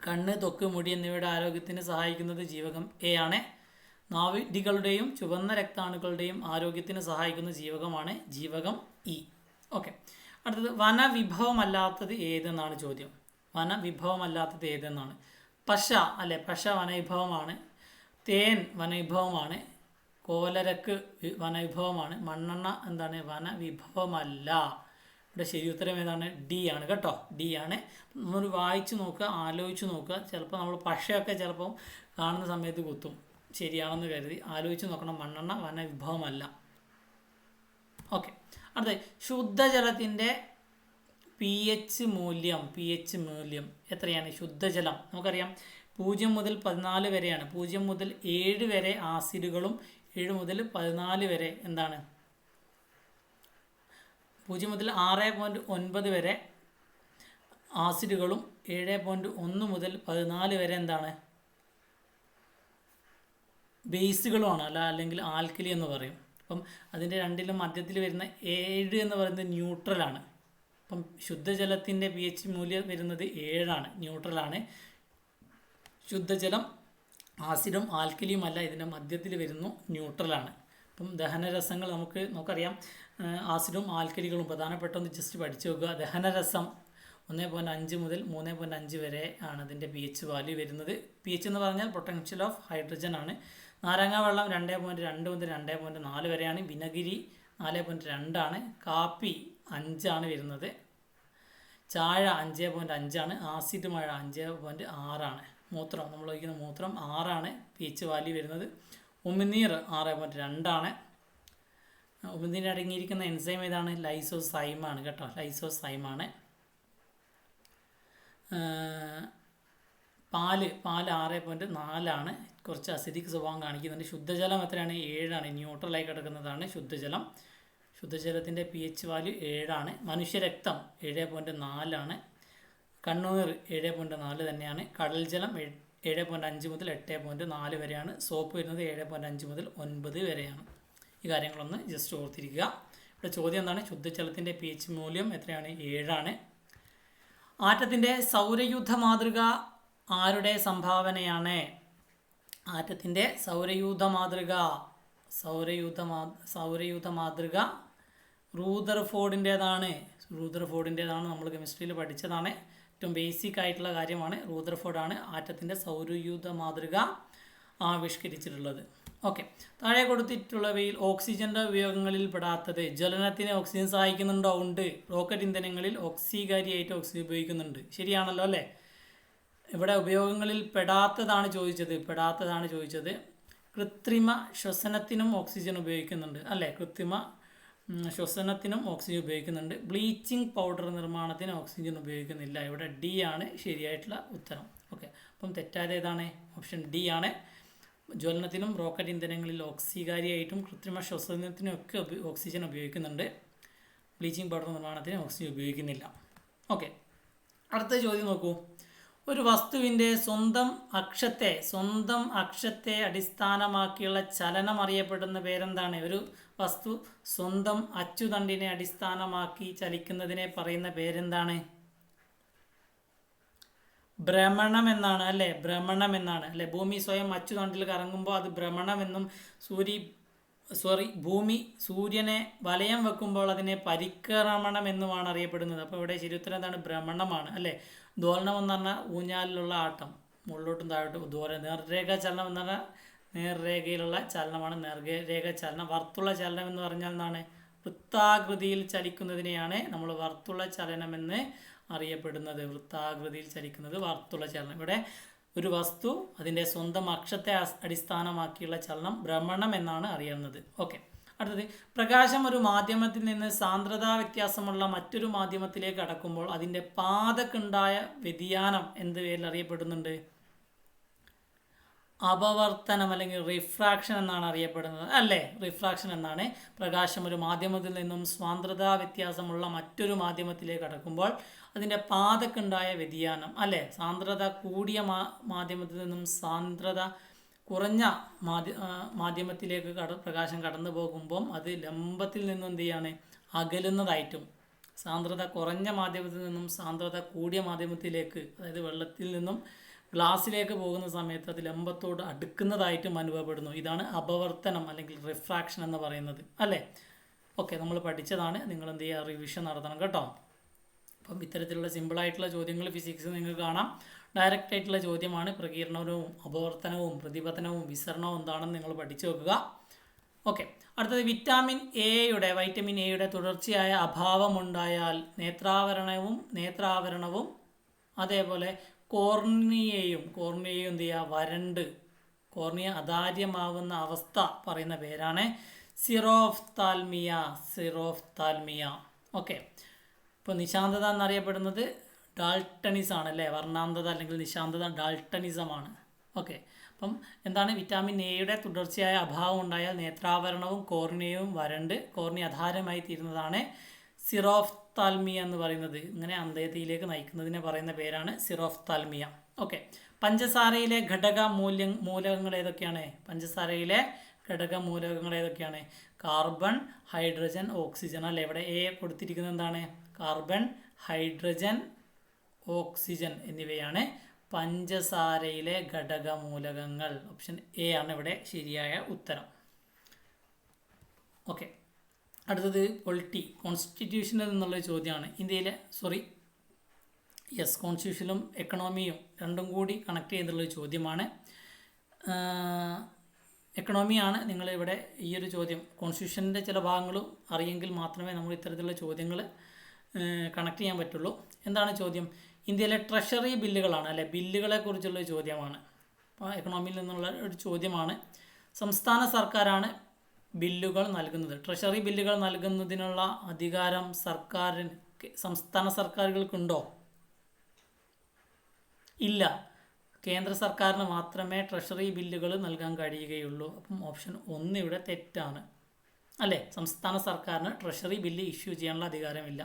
കണ്ണ്, ത്വക്ക്, മുടി എന്നിവയുടെ ആരോഗ്യത്തിന് സഹായിക്കുന്നത് ജീവകം എ ആണ്. നാഡികളുടെയും ചുവന്ന രക്താണുക്കളുടെയും ആരോഗ്യത്തിന് സഹായിക്കുന്ന ജീവകമാണ് ജീവകം ഇ. ഓക്കെ, അടുത്തത് വനവിഭവമല്ലാത്തത് ഏതെന്നാണ് ചോദ്യം. വനവിഭവമല്ലാത്തത് ഏതെന്നാണ്? പശ അല്ലെ? പശ വനവിഭവമാണ്. തേൻ വനവിഭവമാണ്. കോലരക്ക് വനവിഭവമാണ്. മണ്ണെണ്ണ എന്താണ്? വനവിഭവമല്ല. ഇവിടെ ശരി ഉത്തരം ഏതാണ്? ഡി ആണ് കേട്ടോ, ഡി ആണ്. നമ്മൾ വായിച്ച് നോക്കുക, ആലോചിച്ച് നോക്കുക. ചിലപ്പോൾ നമ്മൾ പക്ഷയൊക്കെ ചിലപ്പോൾ കാണുന്ന സമയത്ത് കുത്തും, ശരിയാണെന്ന് കരുതി ആലോചിച്ച് നോക്കണം. മണ്ണെണ്ണ വനവിഭവമല്ല. ഓക്കെ, അടുത്ത ശുദ്ധജലത്തിൻ്റെ പി എച്ച് മൂല്യം എത്രയാണ്? ശുദ്ധജലം നമുക്കറിയാം 0 മുതൽ 14 വരെയാണ്. 0 മുതൽ 7 വരെ ആസിഡുകളും 7 മുതൽ 14 വരെ എന്താണ്? 0 മുതൽ 6.9 വരെ ആസിഡുകളും 7.1 മുതൽ 14 വരെ എന്താണ്? ബേസുകളുമാണ്, അല്ലെങ്കിൽ ആൽക്കലി എന്ന് പറയും. അപ്പം അതിൻ്റെ രണ്ടിലും മധ്യത്തിൽ വരുന്ന 7 എന്ന് പറയുന്നത് ന്യൂട്രലാണ്. അപ്പം ശുദ്ധജലത്തിൻ്റെ പി എച്ച് മൂല്യം വരുന്നത് 7 ആണ്, ന്യൂട്രലാണ്. ശുദ്ധജലം ആസിഡും ആൽക്കലിയുമല്ല, ഇതിൻ്റെ മധ്യത്തിൽ വരുന്നു, ന്യൂട്രലാണ്. അപ്പം ദഹനരസങ്ങൾ നമുക്കറിയാം, ആസിഡും ആൽക്കലികളും പ്രധാനപ്പെട്ടൊന്ന് ജസ്റ്റ് പഠിച്ചു വെക്കുക. ദഹനരസം 1.5 മുതൽ 3.5 വരെ ആണ് അതിൻ്റെ പി എച്ച് വാല്യൂ വരുന്നത്. പി എച്ച് എന്ന് പറഞ്ഞാൽ പൊട്ടൻഷ്യൽ ഓഫ് ഹൈഡ്രജൻ ആണ്. നാരങ്ങ വെള്ളം 2.2 മുതൽ 2.4 വരെയാണ്. വിനഗിരി 4.2 ആണ്. കാപ്പി 5 ആണ് വരുന്നത്. ചായ 5.5 ആണ്. ആസിഡ് മഴ 5.6 ആണ്. മൂത്രം, നമ്മൾ ഒഴിക്കുന്ന മൂത്രം 6 ആണ് പി എച്ച് വാല്യൂ വരുന്നത്. ഉമിനീർ 6.2 ആണ്. ഉമിനീർ അടങ്ങിയിരിക്കുന്ന എൻസൈം ഏതാണ്? ലൈസോസൈമാണ് കേട്ടോ, ലൈസോസൈമാണ്. പാല് 6.4 ആണ്, കുറച്ച് അസിഡിക് സ്വഭാവം കാണിക്കുന്നുണ്ട്. ശുദ്ധജലം എത്രയാണ്? 7 ആണ്, ന്യൂട്രലായി കിടക്കുന്നതാണ് ശുദ്ധജലം. ശുദ്ധജലത്തിൻ്റെ പി എച്ച് വാല്യൂ 7 ആണ്. മനുഷ്യരക്തം 7.4 ആണ്. കണ്ണുനീർ 7.4 തന്നെയാണ്. കടൽ ജലം 7.5 മുതൽ 8.4 വരെയാണ്. സോപ്പ് വരുന്നത് 7.5 മുതൽ 9 വരെയാണ്. ഈ കാര്യങ്ങളൊന്ന് ജസ്റ്റ് ഓർത്തിരിക്കുക. ഇവിടെ ചോദ്യം എന്താണ്? ശുദ്ധജലത്തിൻ്റെ പി എച്ച് മൂല്യം എത്രയാണ്? 7 ആണ്. ആറ്റത്തിൻ്റെ സൗരയൂഥ മാതൃക ആരുടെ സംഭാവനയാണ്? ആറ്റത്തിൻ്റെ സൗരയൂഥ മാതൃക റൂദർഫോർഡിൻ്റേതാണ്. നമ്മൾ കെമിസ്ട്രിയിൽ പഠിച്ചതാണ്. ഏറ്റവും ബേസിക് ആയിട്ടുള്ള കാര്യമാണ്. റൂദർഫോർഡാണ് ആറ്റത്തിൻ്റെ സൗരയൂഥ മാതൃക ആവിഷ്കരിച്ചിട്ടുള്ളത്. ഓക്കെ, താഴെ കൊടുത്തിട്ടുള്ളവയിൽ ഓക്സിജൻ്റെ ഉപയോഗങ്ങളിൽ പെടാത്തത്. ജ്വലനത്തിന് ഓക്സിജൻ സഹായിക്കുന്നുണ്ടോ? ഉണ്ട്. റോക്കറ്റ് ഇന്ധനങ്ങളിൽ ഓക്സികാരിയായിട്ട് ഓക്സിജൻ ഉപയോഗിക്കുന്നുണ്ട്. ശരിയാണല്ലോ അല്ലേ? ഇവിടെ ഉപയോഗങ്ങളിൽ പെടാത്തതാണ് ചോദിച്ചത്. കൃത്രിമ ശ്വസനത്തിനും ഓക്സിജൻ ഉപയോഗിക്കുന്നുണ്ട് അല്ലേ? കൃത്രിമ ശ്വസനത്തിനും ഓക്സിജൻ ഉപയോഗിക്കുന്നുണ്ട്. ബ്ലീച്ചിങ് പൗഡർ നിർമ്മാണത്തിന് ഓക്സിജൻ ഉപയോഗിക്കുന്നില്ല. ഇവിടെ ഡി ആണ് ശരിയായിട്ടുള്ള ഉത്തരം. ഓക്കെ, അപ്പം തെറ്റായത് ഏതാണ്? ഓപ്ഷൻ ഡി ആണ്. ജ്വലനത്തിനും റോക്കറ്റ് ഇന്ധനങ്ങളിൽ ഓക്സികാരിയായിട്ടും കൃത്രിമ ശ്വസനത്തിനും ഒക്കെ ഓക്സിജൻ ഉപയോഗിക്കുന്നുണ്ട്. ബ്ലീച്ചിങ് പൗഡർ നിർമ്മാണത്തിന് ഓക്സിജൻ ഉപയോഗിക്കുന്നില്ല. ഓക്കെ, അടുത്ത ചോദ്യം നോക്കൂ. ഒരു വസ്തുവിൻ്റെ സ്വന്തം അക്ഷത്തെ അടിസ്ഥാനമാക്കിയുള്ള ചലനം അറിയപ്പെടുന്ന പേരെന്താണ്? ഒരു വസ്തു സ്വന്തം അച്ചുതണ്ടിനെ അടിസ്ഥാനമാക്കി ചലിക്കുന്നതിനെ പറയുന്ന പേരെന്താണ്? ഭ്രമണം എന്നാണ് അല്ലേ? ഭൂമി സ്വയം അച്ചുതണ്ടിൽ കറങ്ങുമ്പോൾ അത് ഭ്രമണമെന്നും, ഭൂമി സൂര്യനെ വലയം വെക്കുമ്പോൾ അതിനെ പരിക്രമണം എന്നുമാണ് അറിയപ്പെടുന്നത്. അപ്പോൾ ഇവിടെ ശരിയുത്തരം എന്താണ്? ഭ്രമണമാണ് അല്ലേ? ദോലനം എന്ന് പറഞ്ഞാൽ ഊഞ്ഞാലിലുള്ള ആട്ടം, മുകളിലോട്ടും താഴോട്ടും. നേർരേഖ ചലനം എന്ന് പറഞ്ഞാൽ നേർരേഖയിലുള്ള ചലനമാണ് നേർരേഖ ചലനം. വർത്തുള്ള ചലനം എന്ന് പറഞ്ഞാൽ എന്താണ്? വൃത്താകൃതിയിൽ ചലിക്കുന്നതിനെയാണ് നമ്മൾ വർത്തുള്ള ചലനമെന്ന് അറിയപ്പെടുന്നത്. വൃത്താകൃതിയിൽ ചലിക്കുന്നത് വർത്തുള്ള ചലനം. ഇവിടെ ഒരു വസ്തു അതിൻ്റെ സ്വന്തം അക്ഷത്തെ അടിസ്ഥാനമാക്കിയുള്ള ചലനം ഭ്രമണം എന്നാണ് അറിയുന്നത്. ഓക്കെ, അടുത്തത് പ്രകാശം ഒരു മാധ്യമത്തിൽ നിന്ന് സാന്ദ്രതാ വ്യത്യാസമുള്ള മറ്റൊരു മാധ്യമത്തിലേക്ക് കടക്കുമ്പോൾ അതിൻ്റെ പാതക്കുണ്ടായ വ്യതിയാനം എന്ത് പേരിൽ അറിയപ്പെടുന്നുണ്ട്? അപവർത്തനം അല്ലെങ്കിൽ റിഫ്രാക്ഷൻ എന്നാണ് അറിയപ്പെടുന്നത് അല്ലേ? റിഫ്രാക്ഷൻ എന്നാണ്. പ്രകാശം ഒരു മാധ്യമത്തിൽ നിന്നും സാന്ദ്രതാ വ്യത്യാസമുള്ള മറ്റൊരു മാധ്യമത്തിലേക്ക് കടക്കുമ്പോൾ അതിൻ്റെ പാതക്കുണ്ടായ വ്യതിയാനം അല്ലേ? സാന്ദ്രത കൂടിയ മാധ്യമത്തിൽ നിന്നും സാന്ദ്രത കുറഞ്ഞ മാധ്യമത്തിലേക്ക് പ്രകാശം കടന്നു പോകുമ്പം അത് ലംബത്തിൽ നിന്നും എന്ത് ചെയ്യാണ്? അകലുന്നതായിട്ടും, സാന്ദ്രത കുറഞ്ഞ മാധ്യമത്തിൽ നിന്നും സാന്ദ്രത കൂടിയ മാധ്യമത്തിലേക്ക്, അതായത് വെള്ളത്തിൽ നിന്നും ഗ്ലാസ്സിലേക്ക് പോകുന്ന സമയത്ത് അത് ലംബത്തോട് അടുക്കുന്നതായിട്ടും അനുഭവപ്പെടുന്നു. ഇതാണ് അപവർത്തനം അല്ലെങ്കിൽ റിഫ്രാക്ഷൻ എന്ന് പറയുന്നത് അല്ലേ? ഓക്കെ, നമ്മൾ പഠിച്ചതാണ്. നിങ്ങൾ എന്ത് ചെയ്യുക? റിവിഷൻ നടത്തണം കേട്ടോ. അപ്പം ഇത്തരത്തിലുള്ള സിമ്പിളായിട്ടുള്ള ചോദ്യങ്ങൾ ഫിസിക്സ് നിങ്ങൾക്ക് കാണാം. ഡയറക്റ്റ് ആയിട്ടുള്ള ചോദ്യമാണ്. പ്രകീർണനവും അപവർത്തനവും പ്രതിപതനവും വിസരണവും എന്താണെന്ന് നിങ്ങൾ പഠിച്ചു വെക്കുക. ഓക്കെ, അടുത്തത് വൈറ്റമിൻ എയുടെ തുടർച്ചയായ അഭാവമുണ്ടായാൽ നേത്രാവരണവും അതേപോലെ കോർണിയയും എന്ത് ചെയ്യുക, വരണ്ട് കോർണിയ അതാര്യമാവുന്ന അവസ്ഥ പറയുന്ന പേരാണ് സിറോഫ്താൽമിയ. ഓക്കെ, ഇപ്പോൾ നിശാന്തത എന്നറിയപ്പെടുന്നത് ഡാൾട്ടണിസം ആണ് അല്ലേ, വർണ്ണാന്തത അല്ലെങ്കിൽ നിശാന്തത ഡാൾട്ടണിസമാണ്. ഓക്കെ, അപ്പം എന്താണ്, വിറ്റാമിൻ എയുടെ തുടർച്ചയായ അഭാവം ഉണ്ടായാൽ നേത്രാവരണവും കോർണിയയും വരണ്ട് കോർണിയ അധാരമായി തീരുന്നതാണ് സിറോഫ്താൽമിയ എന്ന് പറയുന്നത്. ഇങ്ങനെ അന്ധതയിലേക്ക് നയിക്കുന്നതിനെ പറയുന്ന പേരാണ് സിറോഫ്താൽമിയ. ഓക്കെ, പഞ്ചസാരയിലെ മൂലകങ്ങൾ ഏതൊക്കെയാണ്? കാർബൺ, ഹൈഡ്രജൻ, ഓക്സിജൻ അല്ലേ. ഇവിടെ എ കൊടുത്തിരിക്കുന്നത് എന്താണ്? കാർബൺ, ഹൈഡ്രജൻ, ഓക്സിജൻ എന്നിവയാണ് പഞ്ചസാരയിലെ ഘടകമൂലകങ്ങൾ. ഓപ്ഷൻ എ ആണ് ഇവിടെ ശരിയായ ഉത്തരം. ഓക്കെ, അടുത്തത് പൊളിറ്റി, കോൺസ്റ്റിറ്റ്യൂഷനിൽ നിന്നുള്ള ചോദ്യമാണ്. കോൺസ്റ്റിറ്റ്യൂഷനും എക്കണോമിയും രണ്ടും കൂടി കണക്ട് ചെയ്തുള്ള ചോദ്യമാണ്. എക്കണോമിയാണ് നിങ്ങളിവിടെ ഈ ഒരു ചോദ്യം, കോൺസ്റ്റിറ്റ്യൂഷൻ്റെ ചില ഭാഗങ്ങളും അറിയെങ്കിൽ മാത്രമേ നമ്മൾ ഇത്തരത്തിലുള്ള ചോദ്യങ്ങൾ കണക്ട് ചെയ്യാൻ പറ്റുള്ളൂ. എന്താണ് ചോദ്യം? ഇന്ത്യയിലെ ട്രഷറി ബില്ലുകളാണ് അല്ലെ, ബില്ലുകളെ കുറിച്ചുള്ള ചോദ്യമാണ്. അപ്പോൾ എക്കണോമിയിൽ നിന്നുള്ള ഒരു ചോദ്യമാണ്. സംസ്ഥാന സർക്കാരാണ് ബില്ലുകൾ നൽകുന്നത്. ട്രഷറി ബില്ലുകൾ നൽകുന്നതിനുള്ള അധികാരം സംസ്ഥാന സർക്കാരുകൾക്കുണ്ടോ? ഇല്ല, കേന്ദ്ര സർക്കാരിന് മാത്രമേ ട്രഷറി ബില്ലുകൾ നൽകാൻ കഴിയുകയുള്ളൂ. അപ്പം ഓപ്ഷൻ 1 ഇവിടെ തെറ്റാണ് അല്ലേ, സംസ്ഥാന സർക്കാരിന് ട്രഷറി ബില്ല് ഇഷ്യൂ ചെയ്യാനുള്ള അധികാരമില്ല.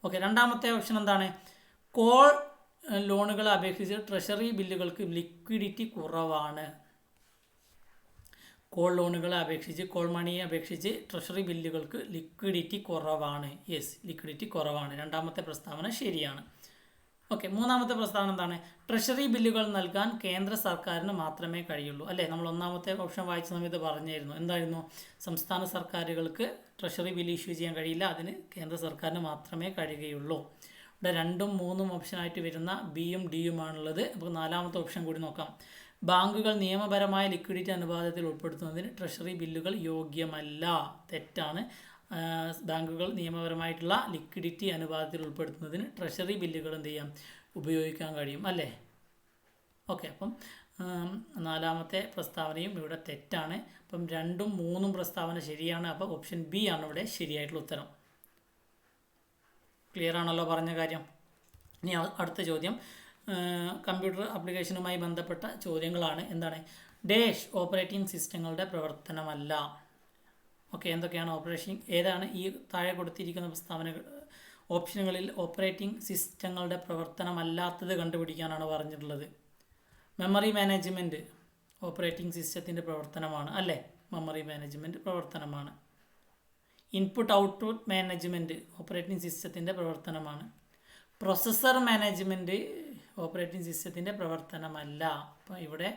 ഓക്കെ, രണ്ടാമത്തെ ഓപ്ഷൻ എന്താണ്? കോൾ ലോണുകളെ അപേക്ഷിച്ച് ട്രഷറി ബില്ലുകൾക്ക് ലിക്വിഡിറ്റി കുറവാണ്. കോൾ മണിയെ അപേക്ഷിച്ച് ട്രഷറി ബില്ലുകൾക്ക് ലിക്വിഡിറ്റി കുറവാണ്. ലിക്വിഡിറ്റി കുറവാണ്. രണ്ടാമത്തെ പ്രസ്താവന ശരിയാണ്. ഓക്കെ, മൂന്നാമത്തെ പ്രസ്താവന എന്താണ്? ട്രഷറി ബില്ലുകൾ നൽകാൻ കേന്ദ്ര സർക്കാരിന് മാത്രമേ കഴിയുള്ളൂ അല്ലേ. നമ്മൾ ഒന്നാമത്തെ ഓപ്ഷൻ വായിച്ച സമയത്ത് പറഞ്ഞായിരുന്നു. എന്തായിരുന്നു? സംസ്ഥാന സർക്കാരുകൾക്ക് ട്രഷറി ബില്ല് ഇഷ്യൂ ചെയ്യാൻ കഴിയില്ല, അതിന് കേന്ദ്ര സർക്കാരിന് മാത്രമേ കഴിയുകയുള്ളൂ. ഇവിടെ 2ഉം 3ഉം ഓപ്ഷനായിട്ട് വരുന്ന ബിയും ഡിയുമാണുള്ളത്. അപ്പോൾ നാലാമത്തെ ഓപ്ഷൻ കൂടി നോക്കാം. ബാങ്കുകൾ നിയമപരമായ ലിക്വിഡിറ്റി അനുപാതത്തിൽ ഉൾപ്പെടുത്തുന്നതിന് ട്രഷറി ബില്ലുകൾ യോഗ്യമല്ല. തെറ്റാണ്. ബാങ്കുകൾ നിയമപരമായിട്ടുള്ള ലിക്വിഡിറ്റി അനുപാതത്തിൽ ഉൾപ്പെടുത്തുന്നതിന് ട്രഷറി ബില്ലുകൾ എന്ത് ചെയ്യാം, ഉപയോഗിക്കാൻ കഴിയും അല്ലേ. ഓക്കെ, അപ്പം നാലാമത്തെ പ്രസ്താവനയും ഇവിടെ തെറ്റാണ്. അപ്പം 2ഉം 3ഉം പ്രസ്താവന ശരിയാണ്. അപ്പോൾ ഓപ്ഷൻ ബി ആണ് ഇവിടെ ശരിയായിട്ടുള്ള ഉത്തരം. ക്ലിയർ ആണല്ലോ പറഞ്ഞ കാര്യം? ഇനി അടുത്ത ചോദ്യം കമ്പ്യൂട്ടർ ആപ്ലിക്കേഷനുമായി ബന്ധപ്പെട്ട ചോദ്യങ്ങളാണ്. എന്താണ്? ഡാഷ് ഓപ്പറേറ്റിംഗ് സിസ്റ്റങ്ങളുടെ പ്രവർത്തനമല്ല. ഓക്കെ, എന്തൊക്കെയാണ് ഏതാണ് ഈ താഴെ കൊടുത്തിരിക്കുന്ന പ്രസ്താവനകൾ ഓപ്ഷനുകളിൽ ഓപ്പറേറ്റിംഗ് സിസ്റ്റങ്ങളുടെ പ്രവർത്തനമല്ലാത്തത് കണ്ടുപിടിക്കാനാണ് പറഞ്ഞിട്ടുള്ളത്. മെമ്മറി മാനേജ്മെൻറ്റ് ഓപ്പറേറ്റിംഗ് സിസ്റ്റത്തിൻ്റെ പ്രവർത്തനമാണ് അല്ലേ, മെമ്മറി മാനേജ്മെൻറ്റ് പ്രവർത്തനമാണ്. ഇൻപുട്ട് ഔട്ട്പുട്ട് മാനേജ്മെൻറ്റ് ഓപ്പറേറ്റിംഗ് സിസ്റ്റത്തിൻ്റെ പ്രവർത്തനമാണ്. പ്രൊസസ്സർ മാനേജ്മെൻറ്റ് ഓപ്പറേറ്റിംഗ് സിസ്റ്റത്തിൻ്റെ പ്രവർത്തനമല്ല. അപ്പോൾ ഇവിടെ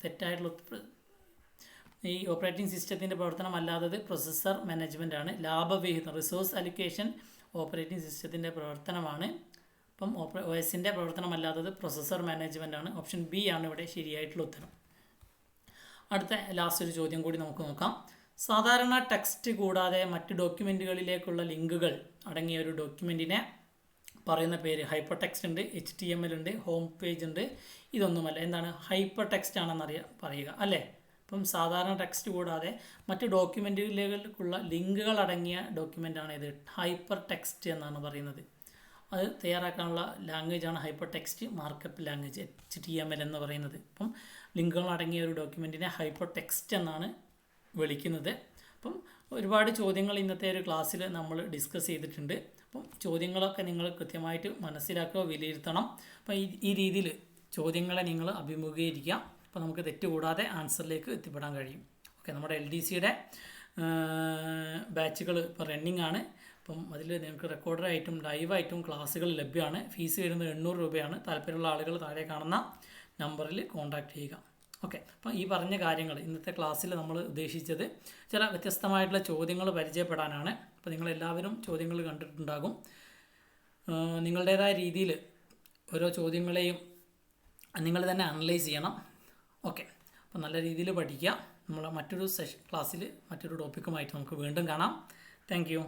തെറ്റായിട്ടുള്ള ഈ ഓപ്പറേറ്റിംഗ് സിസ്റ്റത്തിൻ്റെ പ്രവർത്തനമല്ലാത്തത് പ്രൊസസ്സർ മാനേജ്മെൻ്റ് ആണ്. ലാഭവിഹിതം റിസോഴ്സ് അലിക്കേഷൻ ഓപ്പറേറ്റിംഗ് സിസ്റ്റത്തിൻ്റെ പ്രവർത്തനമാണ്. അപ്പം OSൻ്റെ പ്രവർത്തനമല്ലാത്തത് പ്രൊസസ്സർ മാനേജ്മെൻ്റ് ആണ്. ഓപ്ഷൻ ബി ആണ് ഇവിടെ ശരിയായിട്ടുള്ള ഉത്തരം. അടുത്ത ലാസ്റ്റ് ഒരു ചോദ്യം കൂടി നമുക്ക് നോക്കാം. സാധാരണ ടെക്സ്റ്റ് കൂടാതെ മറ്റ് ഡോക്യുമെൻറ്റുകളിലേക്കുള്ള ലിങ്കുകൾ അടങ്ങിയ ഒരു ഡോക്യുമെൻറ്റിനെ പറയുന്ന പേര് ഹൈപ്പർ ടെക്സ്റ്റ് ഉണ്ട്, HTML ഉണ്ട്, ഹോം പേജ് ഉണ്ട്. ഇതൊന്നുമല്ല. എന്താണ്? ഹൈപ്പർ ടെക്സ്റ്റ് ആണെന്ന് പറയുക അല്ലേ. അപ്പം സാധാരണ ടെക്സ്റ്റ് കൂടാതെ മറ്റ് ഡോക്യുമെൻറ്റുകളിലേക്കുള്ള ലിങ്കുകൾ അടങ്ങിയ ഡോക്യുമെൻ്റാണ് ഇത് ഹൈപ്പർ ടെക്സ്റ്റ് എന്നാണ് പറയുന്നത്. അത് തയ്യാറാക്കാനുള്ള ലാംഗ്വേജാണ് hyper text markup language HTML എന്ന് പറയുന്നത്. അപ്പം ലിങ്കുകൾ അടങ്ങിയ ഒരു ഡോക്യുമെൻറ്റിനെ ഹൈപ്പർ ടെക്സ്റ്റ് എന്നാണ് വിളിക്കുന്നത്. അപ്പം ഒരുപാട് ചോദ്യങ്ങൾ ഇന്നത്തെ ഒരു ക്ലാസ്സിൽ നമ്മൾ ഡിസ്കസ് ചെയ്തിട്ടുണ്ട്. അപ്പം ചോദ്യങ്ങളൊക്കെ നിങ്ങൾ കൃത്യമായിട്ട് മനസ്സിലാക്കുക, വിലയിരുത്തണം. അപ്പം ഈ രീതിയിൽ ചോദ്യങ്ങളെ നിങ്ങൾ അഭിമുഖീകരിക്കുക. അപ്പോൾ നമുക്ക് തെറ്റുകൂടാതെ ആൻസറിലേക്ക് എത്തിപ്പെടാൻ കഴിയും. ഓക്കെ, നമ്മുടെ LDCയുടെ ബാച്ചുകൾ ഇപ്പോൾ റണ്ണിങ് ആണ്. അപ്പം അതിൽ നിങ്ങൾക്ക് റെക്കോർഡറായിട്ടും ലൈവായിട്ടും ക്ലാസ്സുകൾ ലഭ്യമാണ്. ഫീസ് വരുന്നത് 800 രൂപയാണ്. താല്പര്യമുള്ള ആളുകൾ താഴെ കാണുന്ന നമ്പറിൽ കോൺടാക്റ്റ് ചെയ്യുക. ഓക്കെ, അപ്പം ഈ പറഞ്ഞ കാര്യങ്ങൾ ഇന്നത്തെ ക്ലാസ്സിൽ നമ്മൾ ഉദ്ദേശിച്ചത് ചില വ്യത്യസ്തമായിട്ടുള്ള ചോദ്യങ്ങൾ പരിചയപ്പെടാനാണ്. അപ്പോൾ നിങ്ങളെല്ലാവരും ചോദ്യങ്ങൾ കണ്ടിട്ടുണ്ടാകും. നിങ്ങളുടേതായ രീതിയിൽ ഓരോ ചോദ്യങ്ങളെയും നിങ്ങൾ തന്നെ അനലൈസ് ചെയ്യണം. ഓക്കെ, അപ്പോൾ നല്ല രീതിയിൽ പഠിക്കുക. നമ്മൾ മറ്റൊരു ക്ലാസ്സിൽ മറ്റൊരു ടോപ്പിക്കുമായിട്ട് നമുക്ക് വീണ്ടും കാണാം. Thank you.